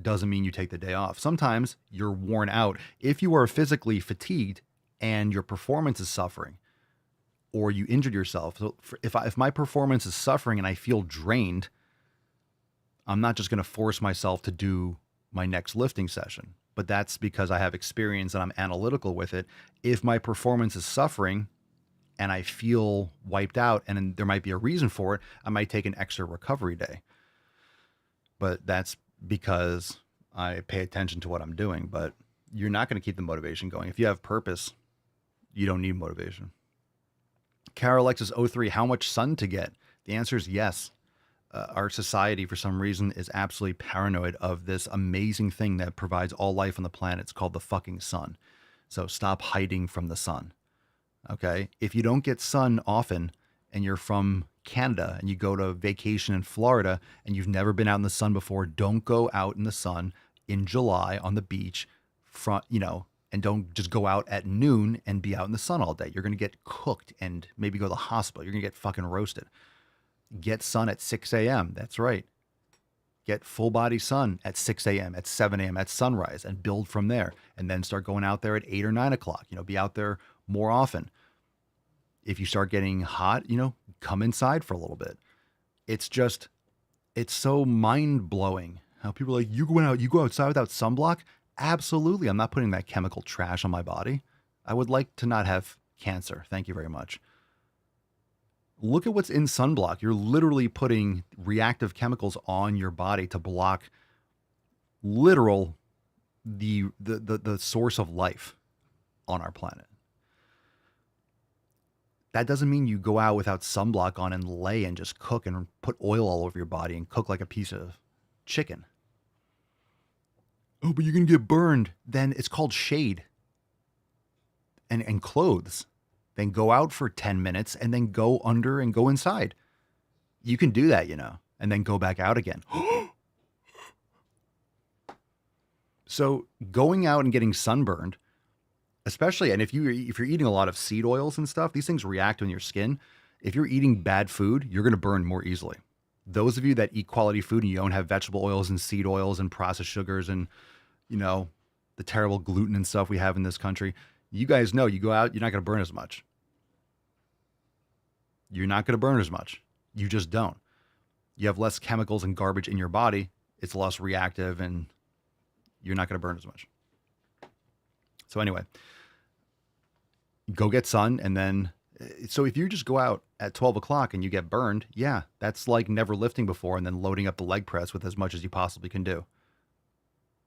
doesn't mean you take the day off. Sometimes you're worn out. If you are physically fatigued and your performance is suffering, or you injured yourself, so if my performance is suffering and I feel drained, I'm not just going to force myself to do my next lifting session. But that's because I have experience and I'm analytical with it. If my performance is suffering and I feel wiped out and there might be a reason for it, I might take an extra recovery day. But that's because I pay attention to what I'm doing. But you're not going to keep the motivation going. If you have purpose, you don't need motivation. Carol Alexis 03, how much sun to get? The answer is yes. Our society, for some reason, is absolutely paranoid of this amazing thing that provides all life on the planet. It's called the fucking sun. So stop hiding from the sun. Okay? If you don't get sun often and you're from Canada and you go to vacation in Florida and you've never been out in the sun before, don't go out in the sun in July on the beach, and don't just go out at noon and be out in the sun all day. You're going to get cooked and maybe go to the hospital. You're going to get fucking roasted. Get sun at 6 a.m. That's right. Get full body sun at 6 a.m., at 7 a.m., at sunrise, and build from there. And then start going out there at 8 or 9 o'clock. Be out there more often. If you start getting hot, come inside for a little bit. It's so mind blowing how people are like, you go outside without sunblock? Absolutely. I'm not putting that chemical trash on my body. I would like to not have cancer. Thank you very much. Look at what's in sunblock. You're literally putting reactive chemicals on your body to block the source of life on our planet. That doesn't mean you go out without sunblock on and lay and just cook and put oil all over your body and cook like a piece of chicken. Oh, but you're going to get burned. Then it's called shade and clothes. Then go out for 10 minutes and then go under and go inside. You can do that, and then go back out again. So going out and getting sunburned, especially, and if you're eating a lot of seed oils and stuff, these things react on your skin. If you're eating bad food, you're going to burn more easily. Those of you that eat quality food and you don't have vegetable oils and seed oils and processed sugars and, the terrible gluten and stuff we have in this country, you guys know you go out, you're not going to burn as much. You're not going to burn as much. You just don't. You have less chemicals and garbage in your body. It's less reactive and you're not going to burn as much. So anyway, go get sun. And then, so if you just go out at 12 o'clock and you get burned, yeah, that's like never lifting before and then loading up the leg press with as much as you possibly can do.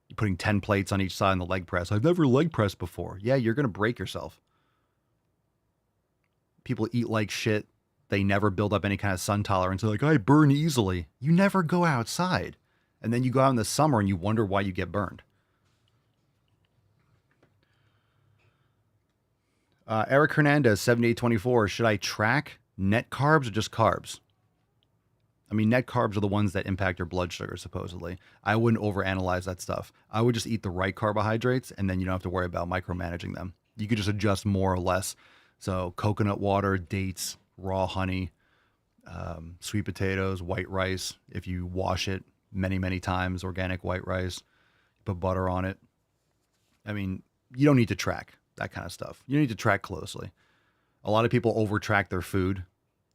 You're putting 10 plates on each side in the leg press. I've never leg pressed before. Yeah, you're going to break yourself. People eat like shit. They never build up any kind of sun tolerance. They're like, I burn easily. You never go outside. And then you go out in the summer and you wonder why you get burned. Eric Hernandez, 7824. Should I track net carbs or just carbs? I mean, net carbs are the ones that impact your blood sugar, supposedly. I wouldn't overanalyze that stuff. I would just eat the right carbohydrates, and then you don't have to worry about micromanaging them. You could just adjust more or less. So coconut water, dates, raw honey, sweet potatoes, white rice. If you wash it many, many times, organic white rice, put butter on it. I mean, you don't need to track that kind of stuff. You need to track closely. A lot of people over-track their food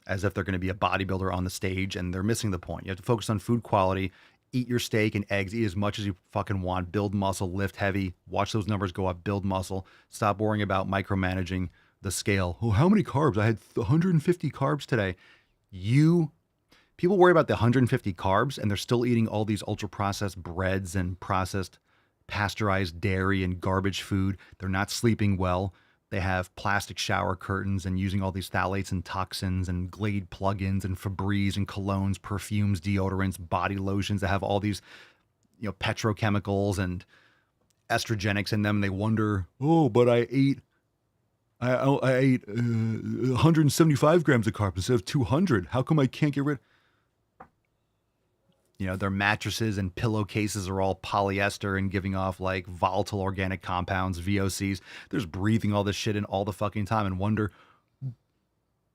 as if they're going to be a bodybuilder on the stage, and they're missing the point. You have to focus on food quality, eat your steak and eggs, eat as much as you fucking want, build muscle, lift heavy, watch those numbers go up, build muscle, stop worrying about micromanaging the scale. Oh, how many carbs? I had 150 carbs today. People worry about the 150 carbs, and they're still eating all these ultra-processed breads and processed pasteurized dairy and garbage food. They're not sleeping well. They have plastic shower curtains and using all these phthalates and toxins and Glade plugins and Febreze and colognes, perfumes, deodorants, body lotions that have all these, petrochemicals and estrogenics in them. And they wonder, oh, but I ate 175 grams of carbs instead of 200. How come I can't get rid? Their mattresses and pillowcases are all polyester and giving off like volatile organic compounds, VOCs. They're just breathing all this shit in all the fucking time and wonder,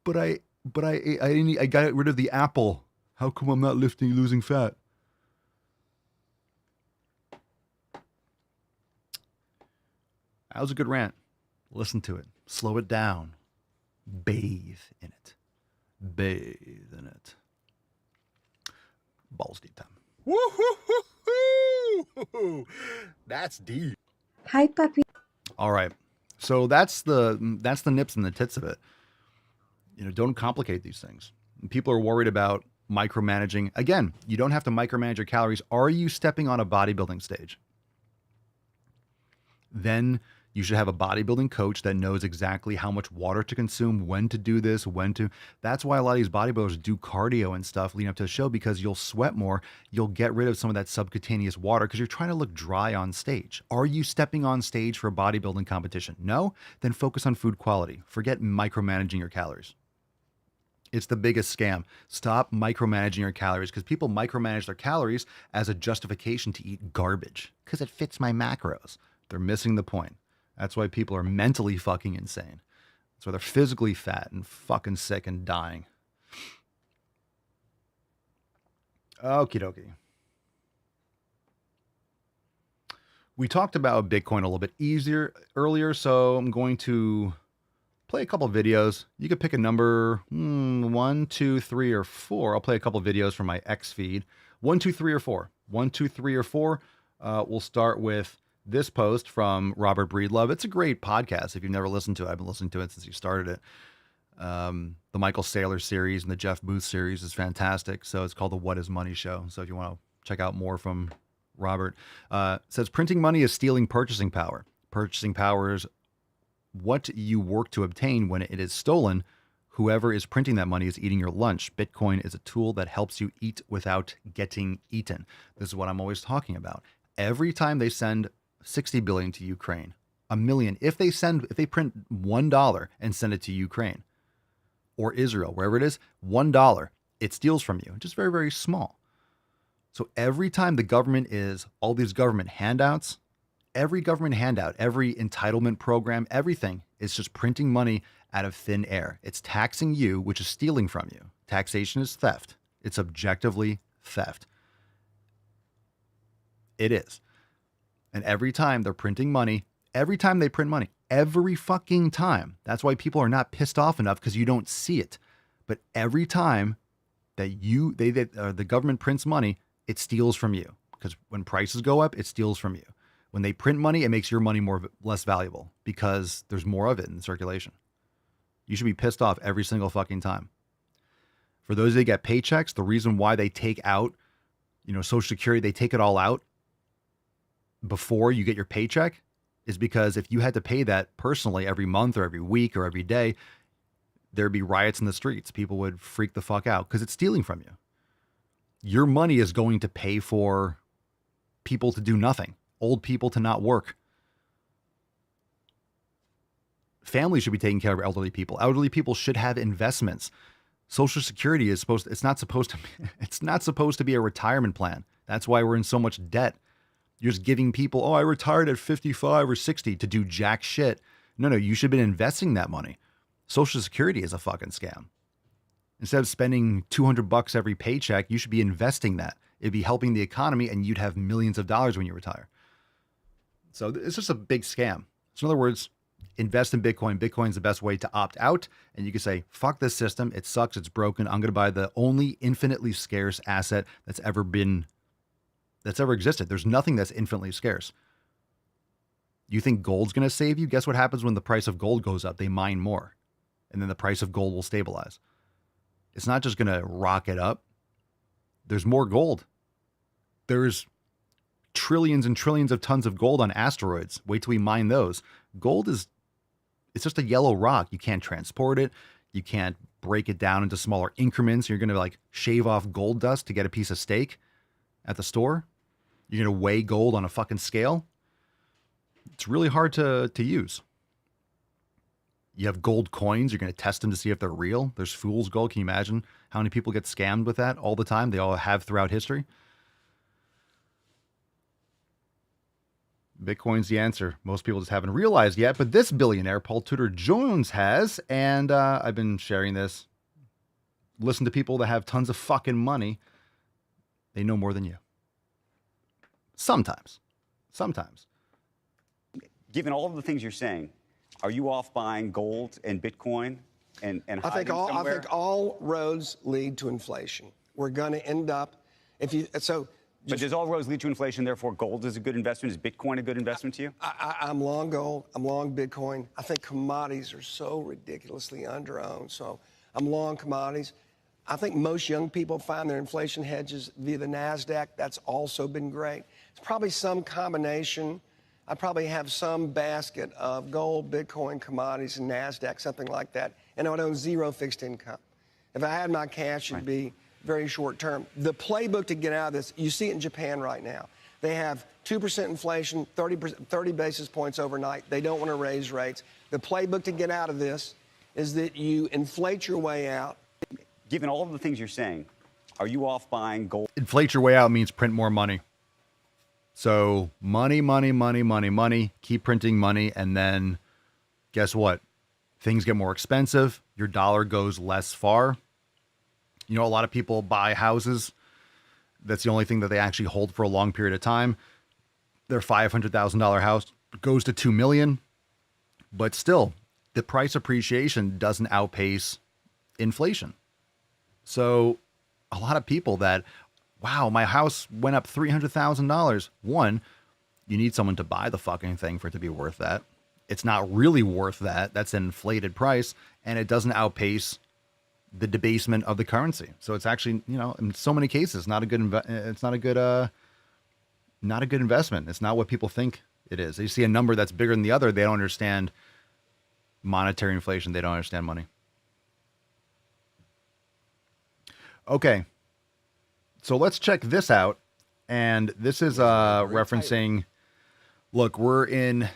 but I got rid of the apple. How come I'm not losing fat? That was a good rant. Listen to it. Slow it down. Bathe in it. Bathe in it. Balls deep time. Woo-hoo-hoo-hoo! That's deep. Hi, puppy. All right. So that's the nips and the tits of it. Don't complicate these things. People are worried about micromanaging. Again, you don't have to micromanage your calories. Are you stepping on a bodybuilding stage? Then you should have a bodybuilding coach that knows exactly how much water to consume, when to do this, That's why a lot of these bodybuilders do cardio and stuff leading up to the show, because you'll sweat more. You'll get rid of some of that subcutaneous water because you're trying to look dry on stage. Are you stepping on stage for a bodybuilding competition? No? Then focus on food quality. Forget micromanaging your calories. It's the biggest scam. Stop micromanaging your calories, because people micromanage their calories as a justification to eat garbage because it fits my macros. They're missing the point. That's why people are mentally fucking insane. That's why they're physically fat and fucking sick and dying. Okie dokie. We talked about Bitcoin a little bit earlier, so I'm going to play a couple of videos. You could pick a number, 1, 2, 3, or 4. I'll play a couple of videos from my X feed. 1, 2, 3, or 4. 1, 2, 3, or 4. We'll start with this post from Robert Breedlove. It's a great podcast. If you've never listened to it, I've been listening to it since he started it. The Michael Saylor series and the Jeff Booth series is fantastic. So it's called the What is Money Show. So if you want to check out more from Robert, it says printing money is stealing purchasing power. Purchasing power is what you work to obtain. When it is stolen, whoever is printing that money is eating your lunch. Bitcoin is a tool that helps you eat without getting eaten. This is what I'm always talking about. Every time they send 60 billion to Ukraine, $1 million. If they print $1 and send it to Ukraine or Israel, wherever it is, $1, it steals from you. Just very, very small. So every time the government is all these government handouts, every government handout, every entitlement program, everything is just printing money out of thin air. It's taxing you, which is stealing from you. Taxation is theft. It's objectively theft. It is. And every time they're printing money, every time they print money, every fucking time. That's why people are not pissed off enough, because you don't see it. But every time that the government prints money, it steals from you. Because when prices go up, it steals from you. When they print money, it makes your money less valuable because there's more of it in circulation. You should be pissed off every single fucking time. For those that get paychecks, the reason why they take out, Social Security, they take it all out before you get your paycheck is because if you had to pay that personally every month or every week or every day, there'd be riots in the streets. People would freak the fuck out because it's stealing from you. Your money is going to pay for people to do nothing, old people to not work. Families should be taking care of elderly people. Elderly people should have investments. Social Security it's not supposed to be a retirement plan. That's why we're in so much debt. You're just giving people, I retired at 55 or 60 to do jack shit. No, you should have been investing that money. Social Security is a fucking scam. Instead of spending $200 every paycheck, you should be investing that. It'd be helping the economy and you'd have millions of dollars when you retire. So it's just a big scam. So in other words, invest in Bitcoin. Bitcoin's the best way to opt out. And you can say, fuck this system. It sucks. It's broken. I'm going to buy the only infinitely scarce asset that's ever existed. There's nothing that's infinitely scarce. You think gold's going to save you? Guess what happens when the price of gold goes up? They mine more. And then the price of gold will stabilize. It's not just going to rocket up. There's more gold. There's trillions and trillions of tons of gold on asteroids. Wait till we mine those. Gold it's just a yellow rock. You can't transport it. You can't break it down into smaller increments. You're going to shave off gold dust to get a piece of steak at the store. You're going to weigh gold on a fucking scale? It's really hard to use. You have gold coins. You're going to test them to see if they're real. There's fool's gold. Can you imagine how many people get scammed with that all the time? They all have throughout history. Bitcoin's the answer. Most people just haven't realized yet, but this billionaire, Paul Tudor Jones, has, and I've been sharing this. Listen to people that have tons of fucking money. They know more than you. Sometimes. Given all of the things you're saying, are you off buying gold and Bitcoin and I think all roads lead to inflation. We're going to end up, But does all roads lead to inflation, therefore gold is a good investment? Is Bitcoin a good investment to you? I'm long gold. I'm long Bitcoin. I think commodities are so ridiculously underowned. So I'm long commodities. I think most young people find their inflation hedges via the NASDAQ. That's also been great. It's probably some combination. I probably have some basket of gold, Bitcoin, commodities, and NASDAQ, something like that. And I would own zero fixed income. If I had my cash, it'd be very short term. The playbook to get out of this, you see it in Japan right now. They have 2% inflation, 30 basis points overnight. They don't want to raise rates. The playbook to get out of this is that you inflate your way out. Given all of the things you're saying, are you off buying gold? Inflate your way out means print more money. So money, keep printing money, and then guess what? Things get more expensive. Your dollar goes less far. You know, a lot of people buy houses. That's the only thing that they actually hold for a long period of time. Their $500,000 house goes to $2 million, but still, the price appreciation doesn't outpace inflation. So a lot of people that, wow, my house went up $300,000. One, you need someone to buy the fucking thing for it to be worth that. It's not really worth that. That's an inflated price, and it doesn't outpace the debasement of the currency. So it's actually, you know, in so many cases, not a good investment. It's not what people think it is. They see a number that's bigger than the other. They don't understand monetary inflation. They don't understand money. Okay. So let's check this out. And this is referencing, look, we're in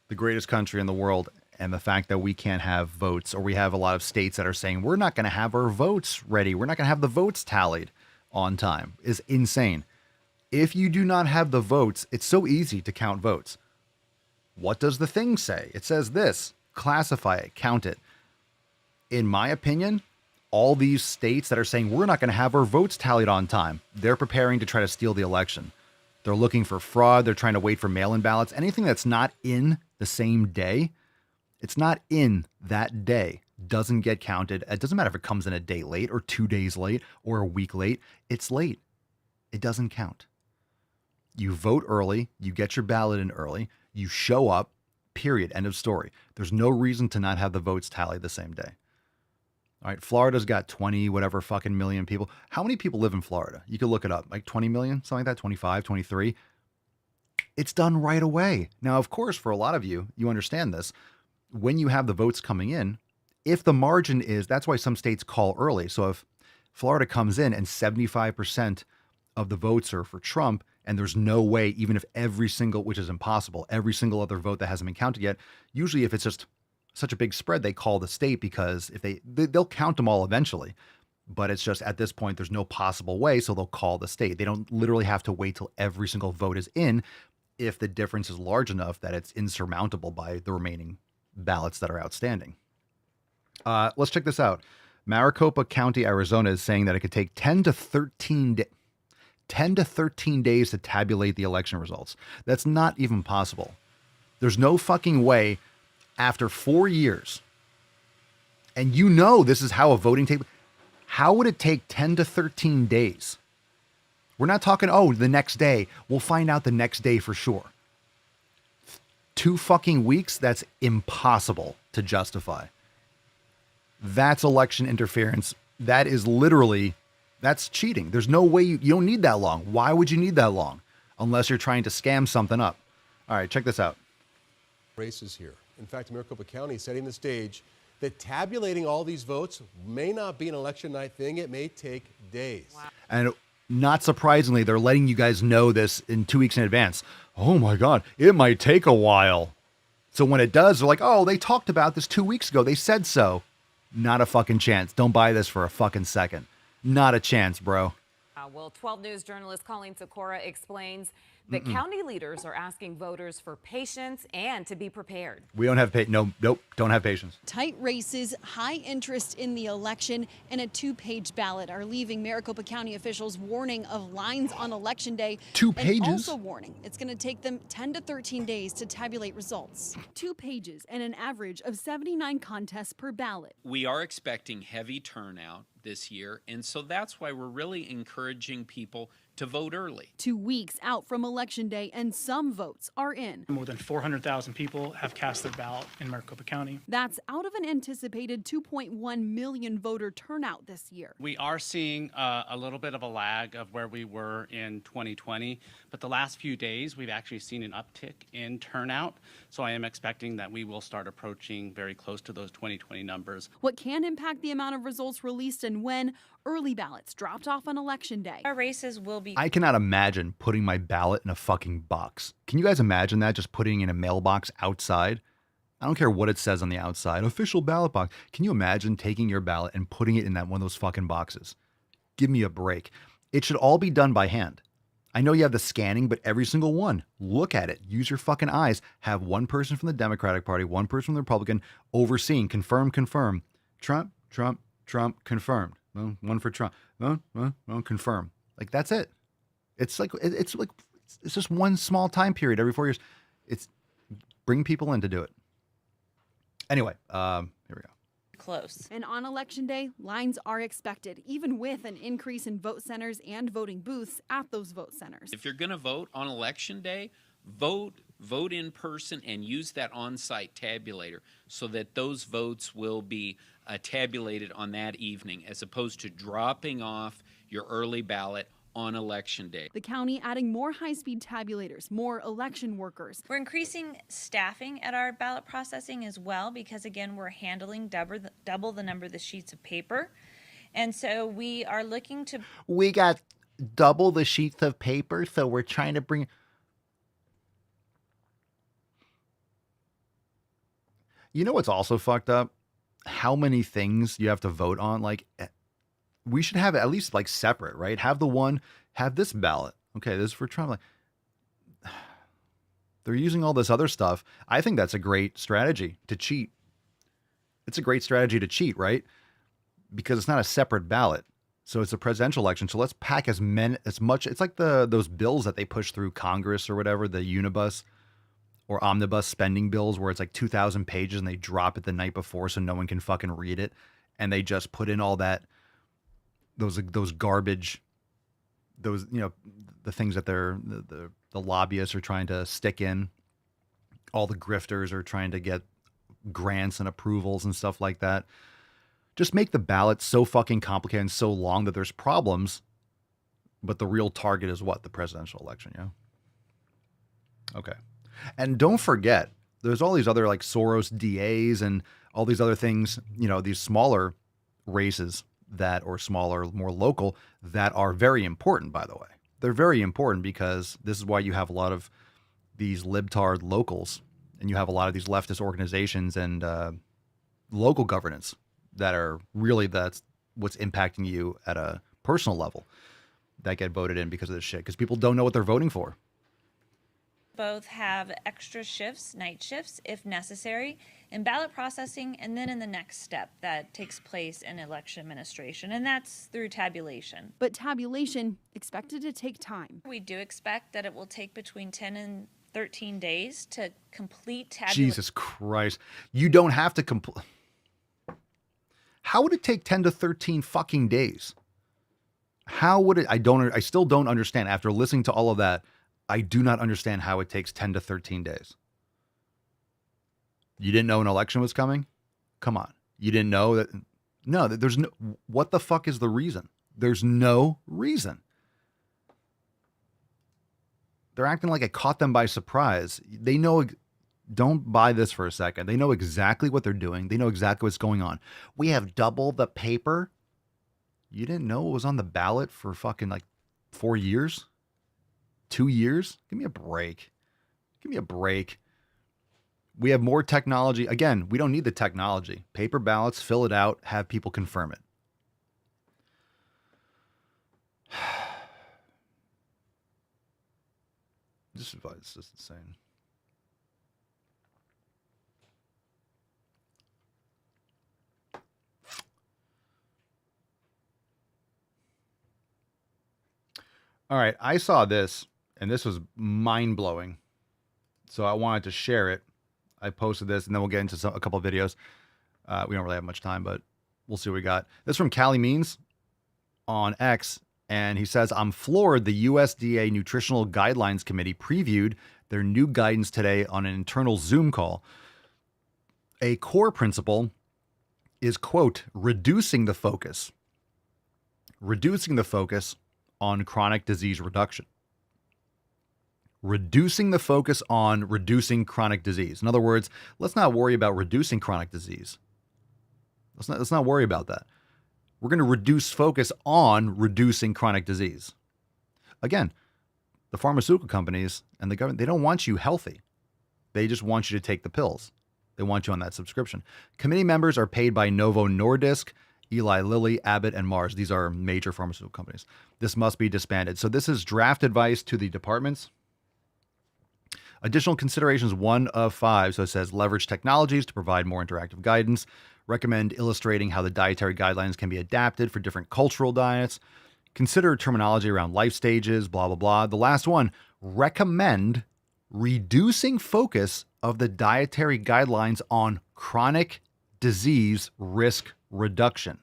the greatest country in the world, and the fact that we can't have votes, or we have a lot of states that are saying we're not going to have our votes ready, we're not going to have the votes tallied on time, is insane. If you do not have the votes, it's so easy to count votes. What does the thing say? It says this: classify it, count it. In my opinion, all these states that are saying we're not going to have our votes tallied on time, they're preparing to try to steal the election. They're looking for fraud. They're trying to wait for mail-in ballots. Anything that's not in the same day, it's not in that day, doesn't get counted. It doesn't matter if it comes in a day late or 2 days late or a week late. It's late. It doesn't count. You vote early. You get your ballot in early. You show up, period. End of story. There's no reason to not have the votes tallied the same day. All right, Florida's got 20 whatever fucking million people. How many people live in Florida? You could look it up. Like 20 million, something like that, 25, 23. It's done right away. Now, of course, for a lot of you, you understand this. When you have the votes coming in, if the margin is, that's why some states call early. So if Florida comes in and 75% of the votes are for Trump, and there's no way, even if every single, which is impossible, every single other vote that hasn't been counted yet, usually if it's just such a big spread, they call the state, because if they'll count them all eventually. But it's just at this point, there's no possible way. So they'll call the state. They don't literally have to wait till every single vote is in if the difference is large enough that it's insurmountable by the remaining ballots that are outstanding. Let's check this out. Maricopa County, Arizona is saying that it could take 10 to 13 days to tabulate the election results. That's not even possible. There's no fucking way after 4 years, and you know this is how a voting takes. How would it take 10 to 13 days? We're not talking, oh, the next day. We'll find out the next day for sure. 2 fucking weeks, that's impossible to justify. That's election interference. That is literally, that's cheating. There's no way, you don't need that long. Why would you need that long? Unless you're trying to scam something up. All right, check this out. Races here. In fact, Maricopa County is setting the stage that tabulating all these votes may not be an election night thing. It may take days. Wow. And Not surprisingly, they're letting you guys know this in 2 weeks in advance. Oh my God, it might take a while. So when it does, they're like, oh, they talked about this 2 weeks ago. They said so. Not a fucking chance. Don't buy this for a fucking second. Not a chance, bro. Well, 12 News journalist Colleen Sikora explains that county leaders are asking voters for patience and to be prepared. We don't have don't have patience. Tight races, high interest in the election, and a 2-page ballot are leaving Maricopa County officials warning of lines on Election Day. 2 pages? And also warning it's going to take them 10 to 13 days to tabulate results. 2 pages and an average of 79 contests per ballot. We are expecting heavy turnout this year, and so that's why we're really encouraging people to vote early. 2 weeks out from Election Day, and some votes are in. More than 400,000 people have cast their ballot in Maricopa County. That's out of an anticipated 2.1 million voter turnout this year. We are seeing a little bit of a lag of where we were in 2020, but the last few days we've actually seen an uptick in turnout. So I am expecting that we will start approaching very close to those 2020 numbers. What can impact the amount of results released and when? Early ballots dropped off on Election Day. Our races will be. I cannot imagine putting my ballot in a fucking box. Can you guys imagine that? Just putting it in a mailbox outside? I don't care what it says on the outside. Official ballot box. Can you imagine taking your ballot and putting it in that one of those fucking boxes? Give me a break. It should all be done by hand. I know you have the scanning, but every single one. Look at it. Use your fucking eyes. Have one person from the Democratic Party, one person from the Republican overseeing. Confirm. Trump, confirmed. No, one for Trump. No, confirm. Like, that's it. It's just one small time period every 4 years. It's bring people in to do it. Anyway, here we go. Close. And on Election Day, lines are expected, even with an increase in vote centers and voting booths at those vote centers. If you're going to vote on Election Day, vote in person and use that on-site tabulator so that those votes will be tabulated on that evening, as opposed to dropping off your early ballot on Election Day. The county adding more high-speed tabulators, more election workers. We're increasing staffing at our ballot processing as well because, again, we're handling double the number of the sheets of paper. And so we are looking to... We got double the sheets of paper, so we're trying to bring... You know what's also fucked up? How many things you have to vote on? Like, we should have it at least like separate, right? Have this ballot. Okay, this is for Trump. Like, they're using all this other stuff. I think that's a great strategy to cheat. It's a great strategy to cheat, right? Because it's not a separate ballot. So it's a presidential election. So let's pack as much. It's like those bills that they push through Congress or whatever, the Unibus or omnibus spending bills where it's like 2,000 pages and they drop it the night before so no one can fucking read it. And they just put in all that, those garbage, those, you know, the things that the lobbyists are trying to stick in. All the grifters are trying to get grants and approvals and stuff like that. Just make the ballot so fucking complicated and so long that there's problems. But the real target is what? The presidential election, yeah? Okay. And don't forget, there's all these other like Soros DAs and all these other things, you know, these smaller races that, or smaller, more local, that are very important, by the way. They're very important because this is why you have a lot of these libtard locals and you have a lot of these leftist organizations and local governance that are really, that's what's impacting you at a personal level, that get voted in because of this shit, because people don't know what they're voting for. Both have extra shifts, night shifts, if necessary, in ballot processing, and then in the next step that takes place in election administration, and that's through tabulation. But tabulation expected to take time. We do expect that it will take between 10 and 13 days to complete tabulation. Jesus Christ. You don't have to complete. How would it take 10 to 13 fucking days? How would it? I still don't understand. After listening to all of that, I do not understand how it takes 10 to 13 days. You didn't know an election was coming? Come on. You didn't know that? No, there's no, what the fuck is the reason? There's no reason. They're acting like I caught them by surprise. They know, don't buy this for a second. They know exactly what they're doing. They know exactly what's going on. We have double the paper. You didn't know it was on the ballot for fucking like 4 years? 2 years? Give me a break. Give me a break. We have more technology. Again, we don't need the technology. Paper ballots, fill it out, have people confirm it. This is just insane. All right, I saw this, and this was mind-blowing. So I wanted to share it. I posted this, and then we'll get into a couple of videos. We don't really have much time, but we'll see what we got. This is from Callie Means on X, and he says, I'm floored the USDA Nutritional Guidelines Committee previewed their new guidance today on an internal Zoom call. A core principle is, quote, reducing the focus on chronic disease reduction. Reducing the focus on reducing chronic disease. In other words, let's not worry about reducing chronic disease. Let's not worry about that. We're going to reduce focus on reducing chronic disease. Again, the pharmaceutical companies and the government, they don't want you healthy. They just want you to take the pills. They want you on that subscription. Committee members are paid by Novo Nordisk, Eli Lilly, Abbott, and Mars. These are major pharmaceutical companies. This must be disbanded. So this is draft advice to the departments. Additional considerations 1 of 5. So it says leverage technologies to provide more interactive guidance. Recommend illustrating how the dietary guidelines can be adapted for different cultural diets. Consider terminology around life stages, blah, blah, blah. The last one, recommend reducing focus of the dietary guidelines on chronic disease risk reduction.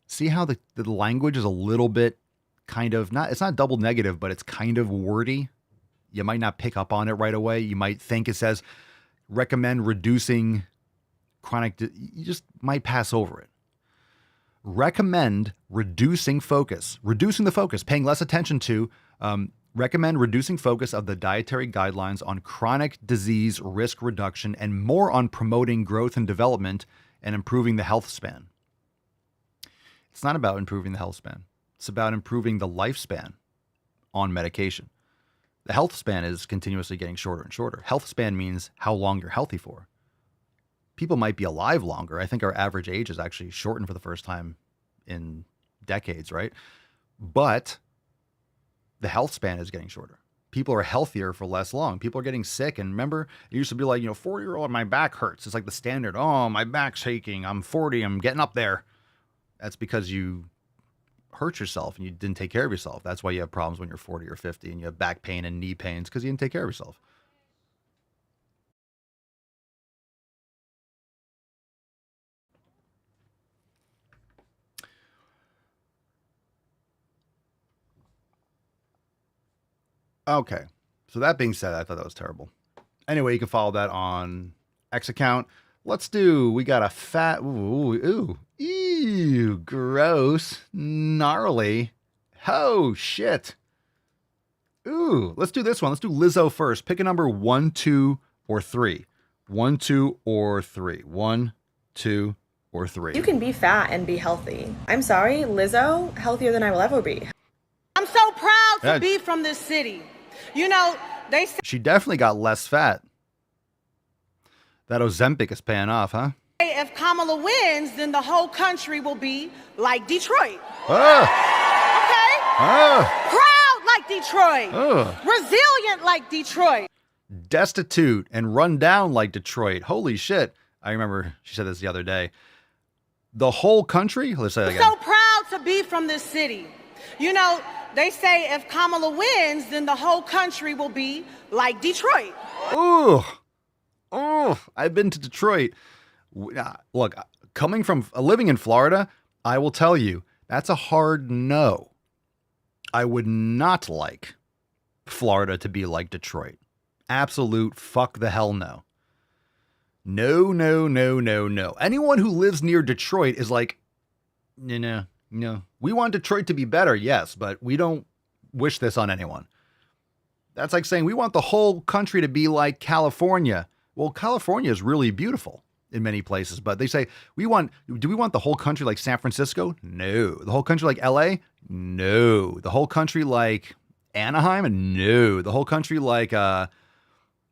See how the language is a little bit kind of, it's not double negative, but it's kind of wordy. You might not pick up on it right away. You might think it says recommend reducing you just might pass over it. Recommend reducing the focus, paying less attention to, recommend reducing focus of the dietary guidelines on chronic disease risk reduction and more on promoting growth and development and improving the health span. It's not about improving the health span. It's about improving the lifespan on medication. The health span is continuously getting shorter and shorter. Health span means how long you're healthy for. People might be alive longer. I think our average age is actually shortened for the first time in decades, right? But the health span is getting shorter. People are healthier for less long. People are getting sick. And remember, it used to be like, 40-year-old, my back hurts. It's like the standard. Oh, my back's aching. I'm 40. I'm getting up there. That's because you hurt yourself and you didn't take care of yourself. That's why you have problems when you're 40 or 50 and you have back pain and knee pains because you didn't take care of yourself. Okay. So that being said, I thought that was terrible. Anyway, you can follow that on X account. We got a fat, ew, gross, gnarly. Oh, shit. Ooh, let's do this one. Let's do Lizzo first. Pick a number 1, 2, or 3. 1, 2, or 3. 1, 2, or 3. You can be fat and be healthy. I'm sorry, Lizzo, healthier than I will ever be. I'm so proud to be from this city. They say she definitely got less fat. That Ozempic is paying off, huh? if Kamala wins, then the whole country will be like Detroit. Okay? Proud like Detroit. Resilient like Detroit. Destitute and run down like Detroit. Holy shit. I remember she said this the other day. The whole country? Let's say that again. So proud to be from this city. They say if Kamala wins, then the whole country will be like Detroit. I've been to Detroit. Look, living in Florida, I will tell you, that's a hard no. I would not like Florida to be like Detroit. Absolute fuck the hell no. No, no, no, no, no. Anyone who lives near Detroit is like, no. We want Detroit to be better, yes, but we don't wish this on anyone. That's like saying we want the whole country to be like California. Well, California is really beautiful. in many places. But they say, do we want the whole country like San Francisco? No. The whole country like LA? No. The whole country like Anaheim? No. The whole country like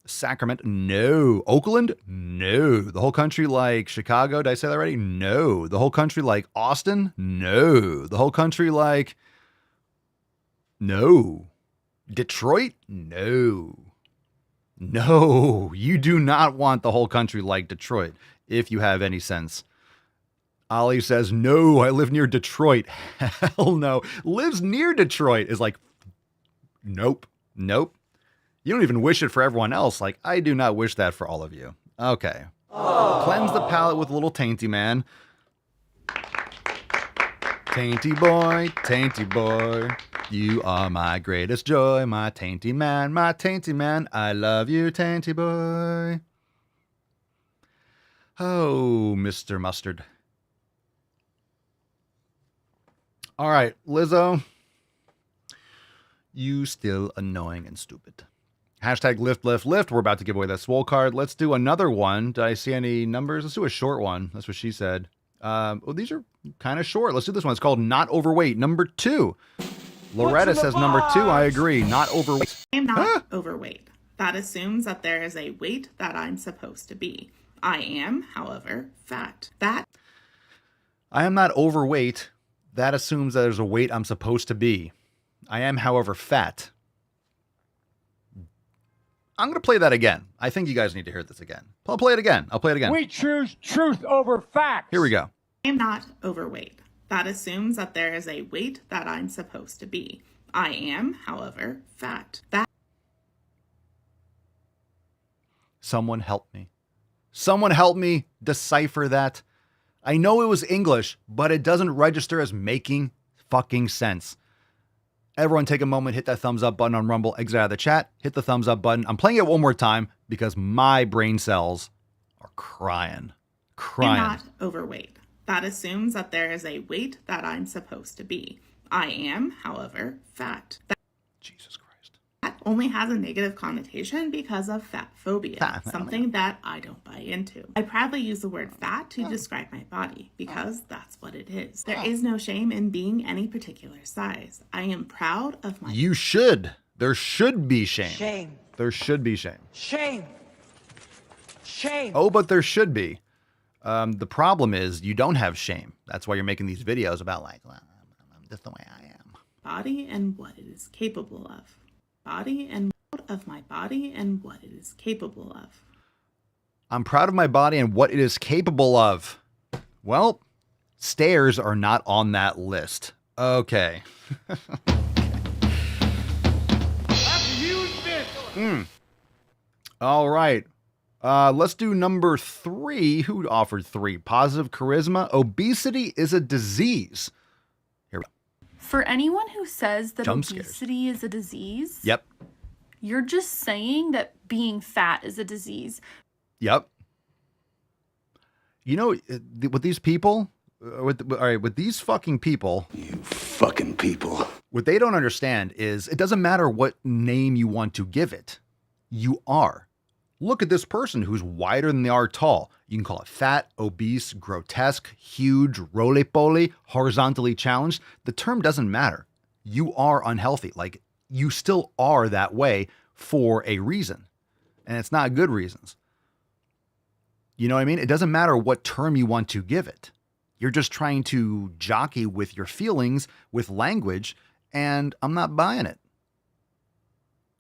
Sacramento? No. Oakland? No. The whole country like Chicago? Did I say that already? No. The whole country like Austin? No. The whole country like... No. Detroit? No. No. You do not want the whole country like Detroit, if you have any sense. Ollie says, no, I live near Detroit. Hell no. Lives near Detroit is like, nope. Nope. You don't even wish it for everyone else. Like, I do not wish that for all of you. Okay. Aww. Cleanse the palate with a little tainty man. Tainty boy, you are my greatest joy, my tainty man, I love you, tainty boy. Oh, Mr. Mustard. All right, Lizzo, you still annoying and stupid. Hashtag lift, lift, lift. We're about to give away that swole card. Let's do another one. Did I see any numbers? Let's do a short one. That's what she said. These are kind of short. Let's do this one. It's called Not Overweight. Number 2. Loretta says number 2. I agree. Not overweight. I am not overweight. That assumes that there is a weight that I'm supposed to be. I am, however, fat. I am not overweight. That assumes that there's a weight I'm supposed to be. I am, however, fat. I'm going to play that again. I think you guys need to hear this again. I'll play it again. We choose truth over facts. Here we go. I am not overweight. That assumes that there is a weight that I'm supposed to be. I am, however, fat. Someone help me. Someone help me decipher that. I know it was English, but it doesn't register as making fucking sense. Everyone take a moment, hit that thumbs up button on Rumble, exit out of the chat, hit the thumbs up button. I'm playing it one more time because my brain cells are crying. I am not overweight. That assumes that there is a weight that I'm supposed to be. I am, however, fat. Jesus Christ. That only has a negative connotation because of fat phobia, something that I don't buy into. I proudly use the word fat to describe my body because that's what it is. There is no shame in being any particular size. I am proud of my... You should. There should be shame. Shame. There should be shame. Shame. Shame. Oh, but there should be. The problem is you don't have shame. That's why you're making these videos about like, well, I'm just the way I am. Body and what it is capable of. Body and of my body and what it is capable of. I'm proud of my body and what it is capable of. Well, stairs are not on that list. Okay. All right. Let's do number 3. Who offered 3? Positive charisma. Obesity is a disease. Here we go. For anyone who says that Jump obesity is a disease, Yep. you're just saying that being fat is a disease. Yep. You know, with these people, with these fucking people, you fucking people, what they don't understand is it doesn't matter what name you want to give it. You are. Look at this person who's wider than they are tall. You can call it fat, obese, grotesque, huge, roly-poly, horizontally challenged. The term doesn't matter. You are unhealthy. Like, you still are that way for a reason. And it's not good reasons. You know what I mean? It doesn't matter what term you want to give it. You're just trying to jockey with your feelings, with language, and I'm not buying it.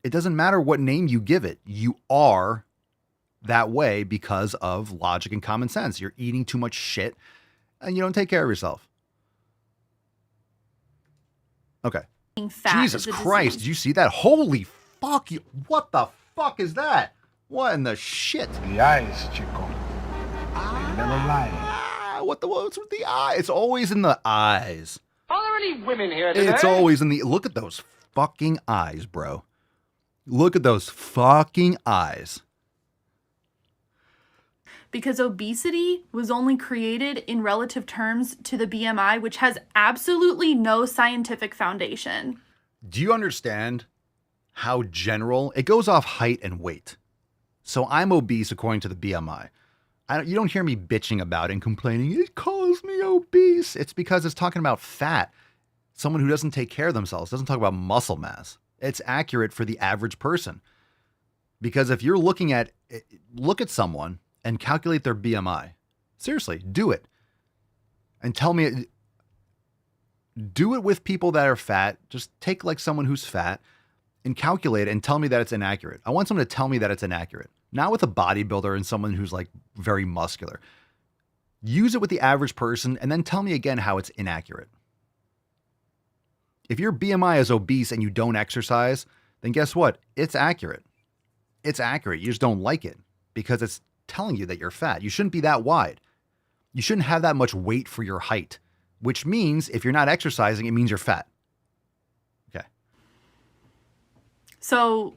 It doesn't matter what name you give it. You are that way because of logic and common sense. You're eating too much shit and you don't take care of yourself. Okay. Being fat Jesus is a Christ. disease. Did you see that? Holy fuck. What the fuck is that? What in the shit? The eyes, Chico. They never lie. What's with the eye? It's always in the eyes. Are there any women here today? It's always in the... Look at those fucking eyes, bro. Look at those fucking eyes. Because obesity was only created in relative terms to the BMI, which has absolutely no scientific foundation. Do you understand how general... It goes off height and weight. So I'm obese according to the BMI. You don't hear me bitching about it and complaining, it calls me obese. It's because it's talking about fat. Someone who doesn't take care of themselves, doesn't talk about muscle mass. It's accurate for the average person. Because if you're look at someone and calculate their BMI. Seriously, do it. And tell me, do it with people that are fat. Just take like someone who's fat and calculate it and tell me that it's inaccurate. I want someone to tell me that it's inaccurate. Not with a bodybuilder and someone who's like very muscular. Use it with the average person and then tell me again how it's inaccurate. If your BMI is obese and you don't exercise, then guess what? It's accurate. It's accurate. You just don't like it because it's telling you that you're fat. You shouldn't be that wide. You shouldn't have that much weight for your height, which means if you're not exercising, it means you're fat. Okay. So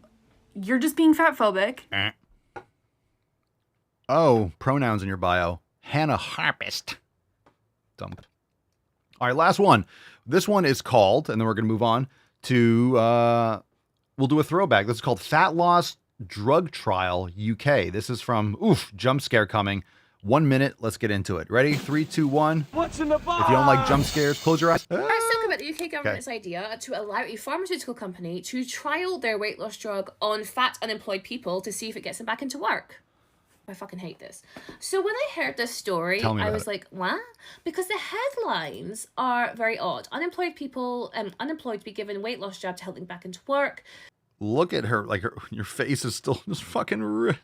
you're just being fat phobic. Oh, pronouns in your bio. Hannah Harpist. Dumb. All right, last one. This one is called, and then we're going to move on to, we'll do a throwback. This is called Fat Loss Drug Trial UK. This is from, jump scare coming. 1 minute. Let's get into it. Ready? 3, 2, 1. What's in the box? If you don't like jump scares, close your eyes. I still about the UK government's idea to allow a pharmaceutical company to trial their weight loss drug on fat unemployed people to see if it gets them back into work. I fucking hate this. So when I heard this story, I was like, what? Because the headlines are very odd. Unemployed people, unemployed to be given weight loss jab to help them back into work. Look at her, like your face is still just fucking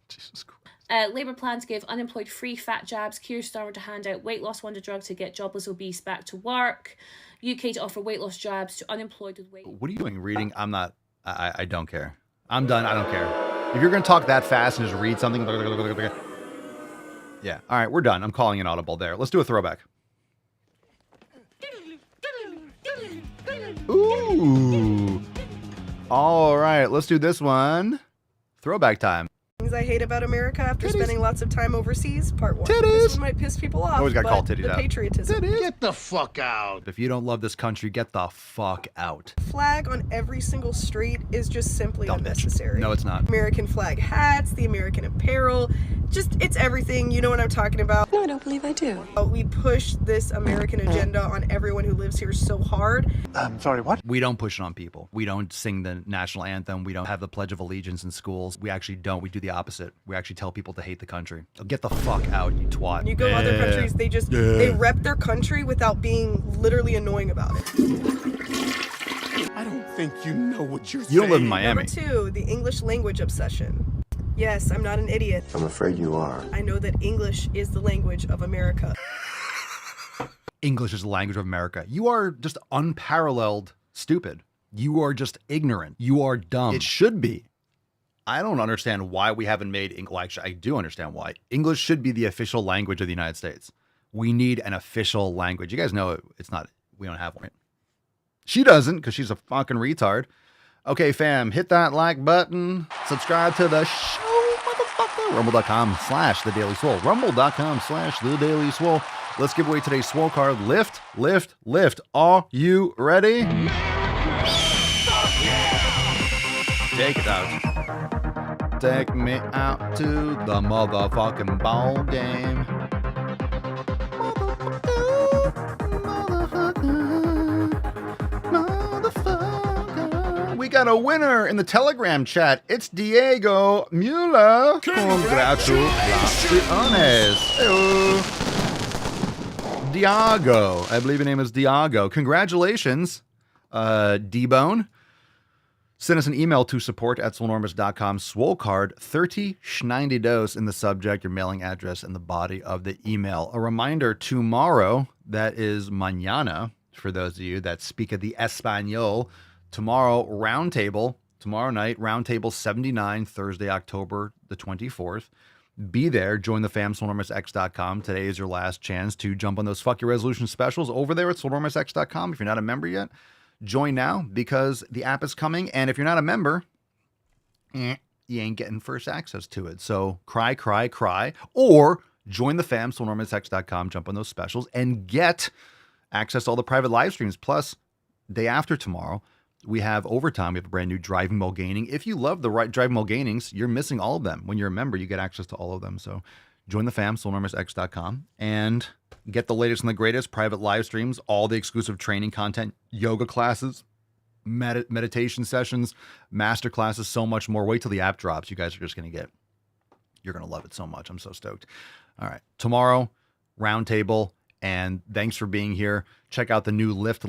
Jesus Christ. Labour plan to give unemployed free fat jabs. Keir Starmer to hand out weight loss wonder drug to get jobless obese back to work. UK to offer weight loss jabs to unemployed with weight. What are you doing? Reading? I'm not. I don't care. I'm done. I don't care. If you're going to talk that fast and just read something. Yeah. All right. We're done. I'm calling an audible there. Let's do a throwback. Ooh. All right. Let's do this one. Throwback time. Things I hate about America after spending lots of time overseas, part 1. Titties. This one might piss people off, Always got but called titties the out. patriotism. Get the fuck out. If you don't love this country, get the fuck out. Flag on every single street is just simply unnecessary. No, it's not. American flag hats, the American apparel, just it's everything. You know what I'm talking about. No, I don't believe I do. We push this American agenda on everyone who lives here so hard. I'm sorry, what? We don't push it on people. We don't sing the national anthem. We don't have the Pledge of Allegiance in schools. We actually don't. We do the opposite. We actually tell people to hate the country. Get the fuck out, you twat. You go to other countries, they rep their country without being literally annoying about it. I don't think you know what you're saying. You don't live in Miami. Number 2, the English language obsession. Yes, I'm not an idiot. I'm afraid you are. I know that English is the language of America. English is the language of America. You are just unparalleled stupid. You are just ignorant. You are dumb. It should be. I don't understand why we haven't made English. Well, actually, I do understand why. English should be the official language of the United States. We need an official language. You guys know it's not, we don't have one. She doesn't because she's a fucking retard. Okay, fam, hit that like button. Subscribe to the show, motherfucker. Rumble.com/The Daily Swole. Rumble.com/The Daily Swole. Let's give away today's Swole card. Lift, lift, lift. Are you ready? Take it out. Take me out to the motherfucking ball game. We got a winner in the Telegram chat. It's Diego Mueller. Congratulations. Diago. I believe your name is Diago. Congratulations, D-Bone. Send us an email to support@swolenormous.com. Swole card, 30 Schneindy dose in the subject, your mailing address, and the body of the email. A reminder, tomorrow, that is mañana, for those of you that speak of the Espanol, tomorrow, roundtable, tomorrow night, roundtable 79, Thursday, October the 24th. Be there. Join the fam, swolenormousx.com. Today is your last chance to jump on those Fuck Your Resolution specials over there at swolenormousx.com. If you're not a member yet, join now because the app is coming. And if you're not a member, you ain't getting first access to it. So cry, cry, cry. Or join the fam, swolenormousx.com, jump on those specials, and get access to all the private live streams. Plus, day after tomorrow, we have overtime. We have a brand new Driving While Gaining. If you love the Driving While Gainings, you're missing all of them. When you're a member, you get access to all of them. So Join the fam, SoulNumbers.com, and get the latest and the greatest private live streams, all the exclusive training content, yoga classes, meditation sessions, master classes, so much more. Wait till the app drops. You guys are just going to you're going to love it so much. I'm so stoked. All right. Tomorrow, roundtable. And thanks for being here. Check out the new Lift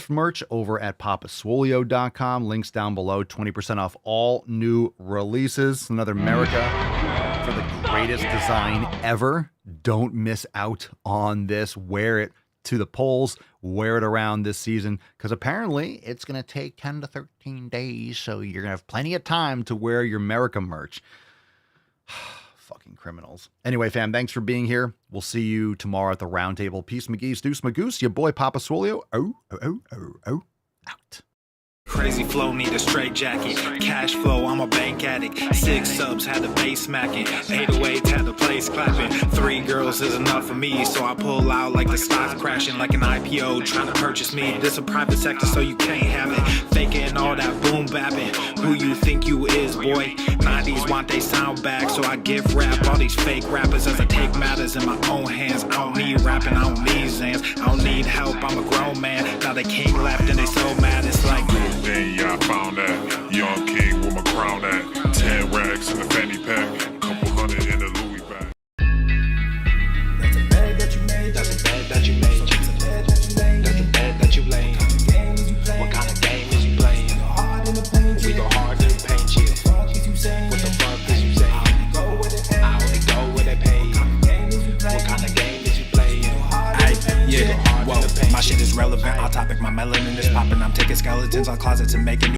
merch over at papaswolio.com. Links down below. 20% off all new releases. Another America for the greatest design ever. Don't miss out on this. Wear it to the polls. Wear it around this season, because apparently it's going to take 10 to 13 days. So you're going to have plenty of time to wear your America merch. Fucking criminals. Anyway, fam, thanks for being here. We'll see you tomorrow at the roundtable. Peace, McGee's, Deuce, Magoose, your boy Papa Swolio. Out. Crazy flow, need a straight jacket. Cash flow, I'm a bank addict. 6 subs, had the bass smacking. 808, had the place clapping. 3 girls is enough for me, so I pull out like the stock crashing, like an IPO trying to purchase me. This a private sector, so you can't have it. Faking all that boom bapping. Who you think you is, boy? 90s want they sound back, so I give rap all these fake rappers as I take matters in my own hands. I don't need rapping, I don't need Zans. I don't need help, I'm a grown man. Now they king left and they so mad, it's like yeah, I found that. Young king with my crown at. 10 racks in the fanny pack. Couple hundred in the Louis bag. that's a bed that you made. That's a bed that you made. That's a bed that you laid. What kind of game is you playing? We go hard in the paint, yeah. What the fuck is you saying? I only go where they pay. What kind of game is you playing? Yeah, whoa, my shit is relevant. On topic, my melanin is popping. I'm taking skeletons out closets and making